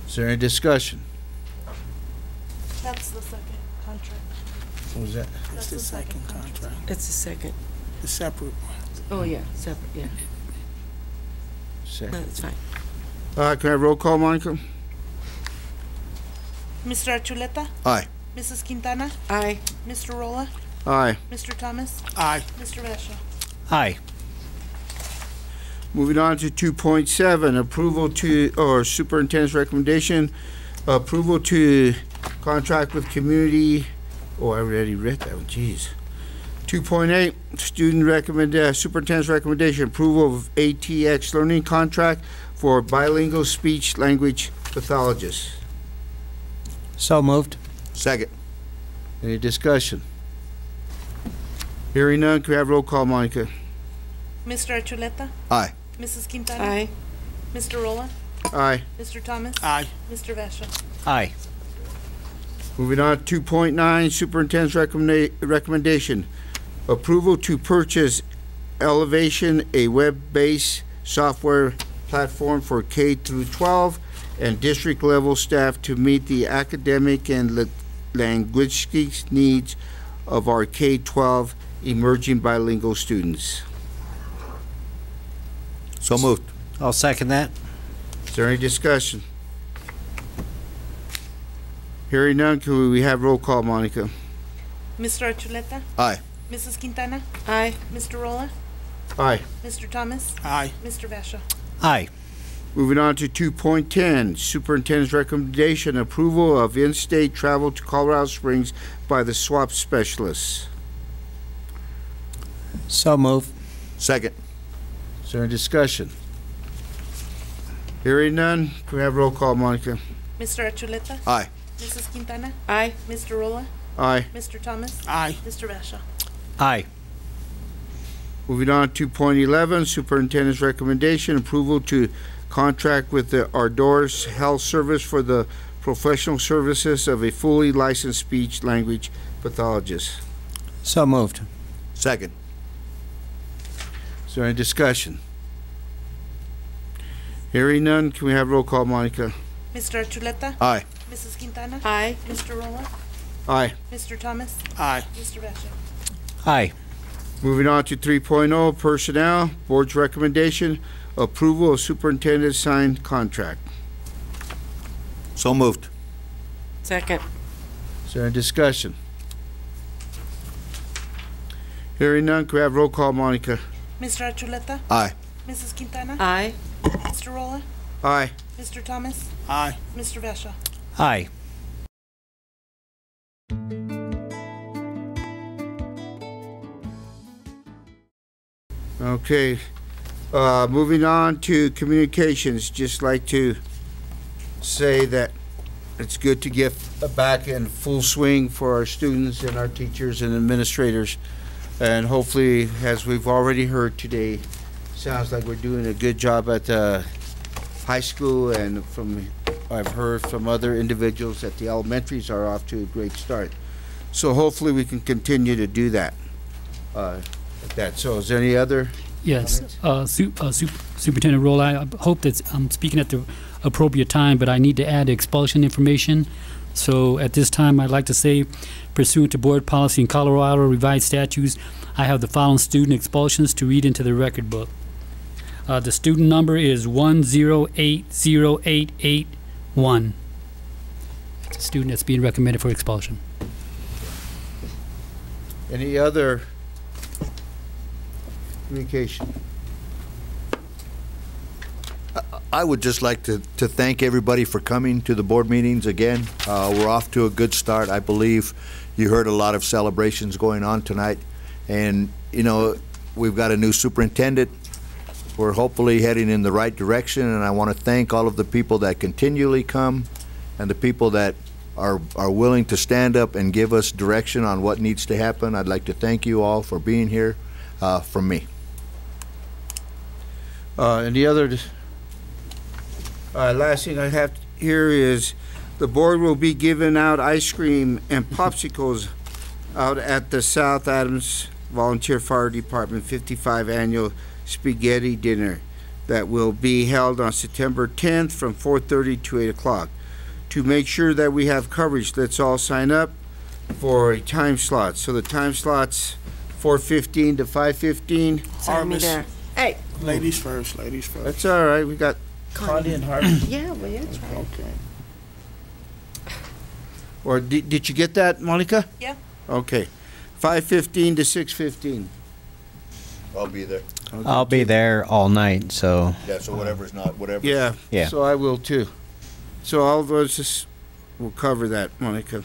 Is there any discussion? That's the second contract. What was that? That's the second contract. It's the second. The separate one. Oh, yeah, separate, yeah. Second. No, it's fine. Can I have roll call, Monica? Mr. Achuleta? Aye. Mrs. Quintana? Aye. Mr. Rolla? Aye. Mr. Thomas? Aye. Mr. Vasha? Aye. Moving on to 2.7, approval to, or superintendent's recommendation, approval to contract with community, oh, I already read that one, jeez. 2.8, superintendent's recommendation, approval of ATX learning contract for bilingual speech language pathologists. So moved. Second. Any discussion? Hearing none, can we have roll call, Monica? Mr. Achuleta? Aye. Mrs. Quintana? Aye. Mr. Rolla? Aye. Mr. Thomas? Aye. Mr. Vasha? Aye. Moving on, 2.9, superintendent's recommendation, approval to purchase Elevation, a web-based software platform for K through 12 and district level staff to meet the academic and linguistic needs of our K-12 emerging bilingual students. So moved. I'll second that. Is there any discussion? Hearing none, can we have roll call, Monica? Mr. Achuleta? Aye. Mrs. Quintana? Aye. Mr. Rolla? Aye. Mr. Thomas? Aye. Mr. Vasha? Aye. Moving on to 2.10, superintendent's recommendation, approval of in-state travel to Colorado Springs by the SWAP specialists. So moved. Second. Is there any discussion? Hearing none, can we have roll call, Monica? Mr. Achuleta? Aye. Mrs. Quintana? Aye. Mr. Rolla? Aye. Mr. Thomas? Aye. Mr. Vasha? Aye. Moving on to 2.11, superintendent's recommendation, approval to contract with the Ardors Health Service for the professional services of a fully licensed speech language pathologist. So moved. Second. Is there any discussion? Hearing none, can we have roll call, Monica? Mr. Archuleta? Aye. Mrs. Quintana? Aye. Mr. Rolla? Aye. Mr. Thomas? Aye. Mr. Vasha? Aye. Moving on to 3.0, personnel, board's recommendation, approval of superintendent signed contract. So moved. Second. Is there any discussion? Hearing none, can we have roll call, Monica? Mr. Archuleta? Aye. Mrs. Quintana? Aye. Mr. Rolla? Aye. Mr. Thomas? Aye. Mr. Vasha? Aye. Okay, moving on to communications, just like to say that it's good to get back in full swing for our students and our teachers and administrators. And hopefully, as we've already heard today, sounds like we're doing a good job at the high school, and I've heard from other individuals that the elementaries are off to a great start. So hopefully we can continue to do that. So is there any other? Yes, Superintendent Roll, I hope that I'm speaking at the appropriate time, but I need to add expulsion information. So at this time, I'd like to say, pursuant to board policy in Colorado revised statutes, I have the following student expulsions to read into the record book. The student number is 1080881. It's a student that's being recommended for expulsion. Any other communication? I would just like to thank everybody for coming to the board meetings again. We're off to a good start. I believe you heard a lot of celebrations going on tonight. And, you know, we've got a new superintendent. We're hopefully heading in the right direction, and I want to thank all of the people that continually come and the people that are willing to stand up and give us direction on what needs to happen. I'd like to thank you all for being here from me. Any other? Last thing I have here is the board will be giving out ice cream and popsicles out at the South Adams Volunteer Fire Department 55 Annual Spaghetti Dinner that will be held on September 10th from 4:30 to 8 o'clock. To make sure that we have coverage, let's all sign up for a time slot. So the time slot's 4:15 to 5:15. Harvest. Hey. Ladies first, ladies first. That's all right. We got Connie and Harvest. Yeah, well, that's right. Okay. Or did you get that, Monica? Yeah. Okay. 5:15 to 6:15. I'll be there. Okay. I'll be there all night, so. Yeah, so whatever's not, whatever. Yeah. Yeah. So I will too. So all of us just will cover that, Monica.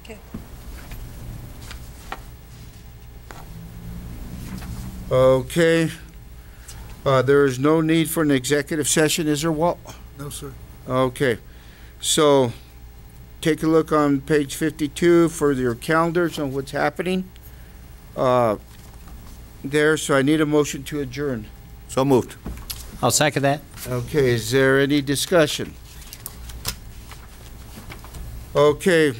Okay. Okay. There is no need for an executive session, is there, Walt? No, sir. Okay. So take a look on page 52 for your calendars on what's happening there. So I need a motion to adjourn. So moved. I'll second that. Okay, is there any discussion? Okay,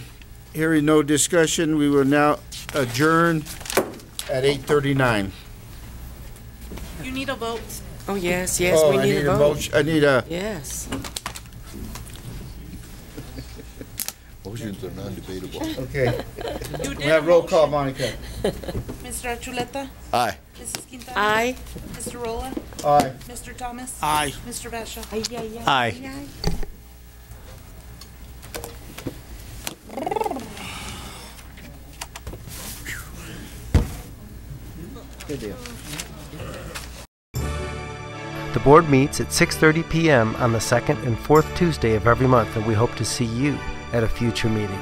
hearing no discussion, we will now adjourn at 8:39. You need a vote. Oh, yes, yes, Oh, we I need a vote. I need a, Yes. Motions are non-debatable. okay. You We did have a roll call, motion. Monica. Mr. Archuleta? Aye. Mrs. Quintana? Aye. Mr. Rolla? Aye. Mr. Thomas? Aye. Mr. Vasha? Aye. Good deal. The board meets at 6:30 p.m. on the second and fourth Tuesday of every month, and we hope to see you at a future meeting.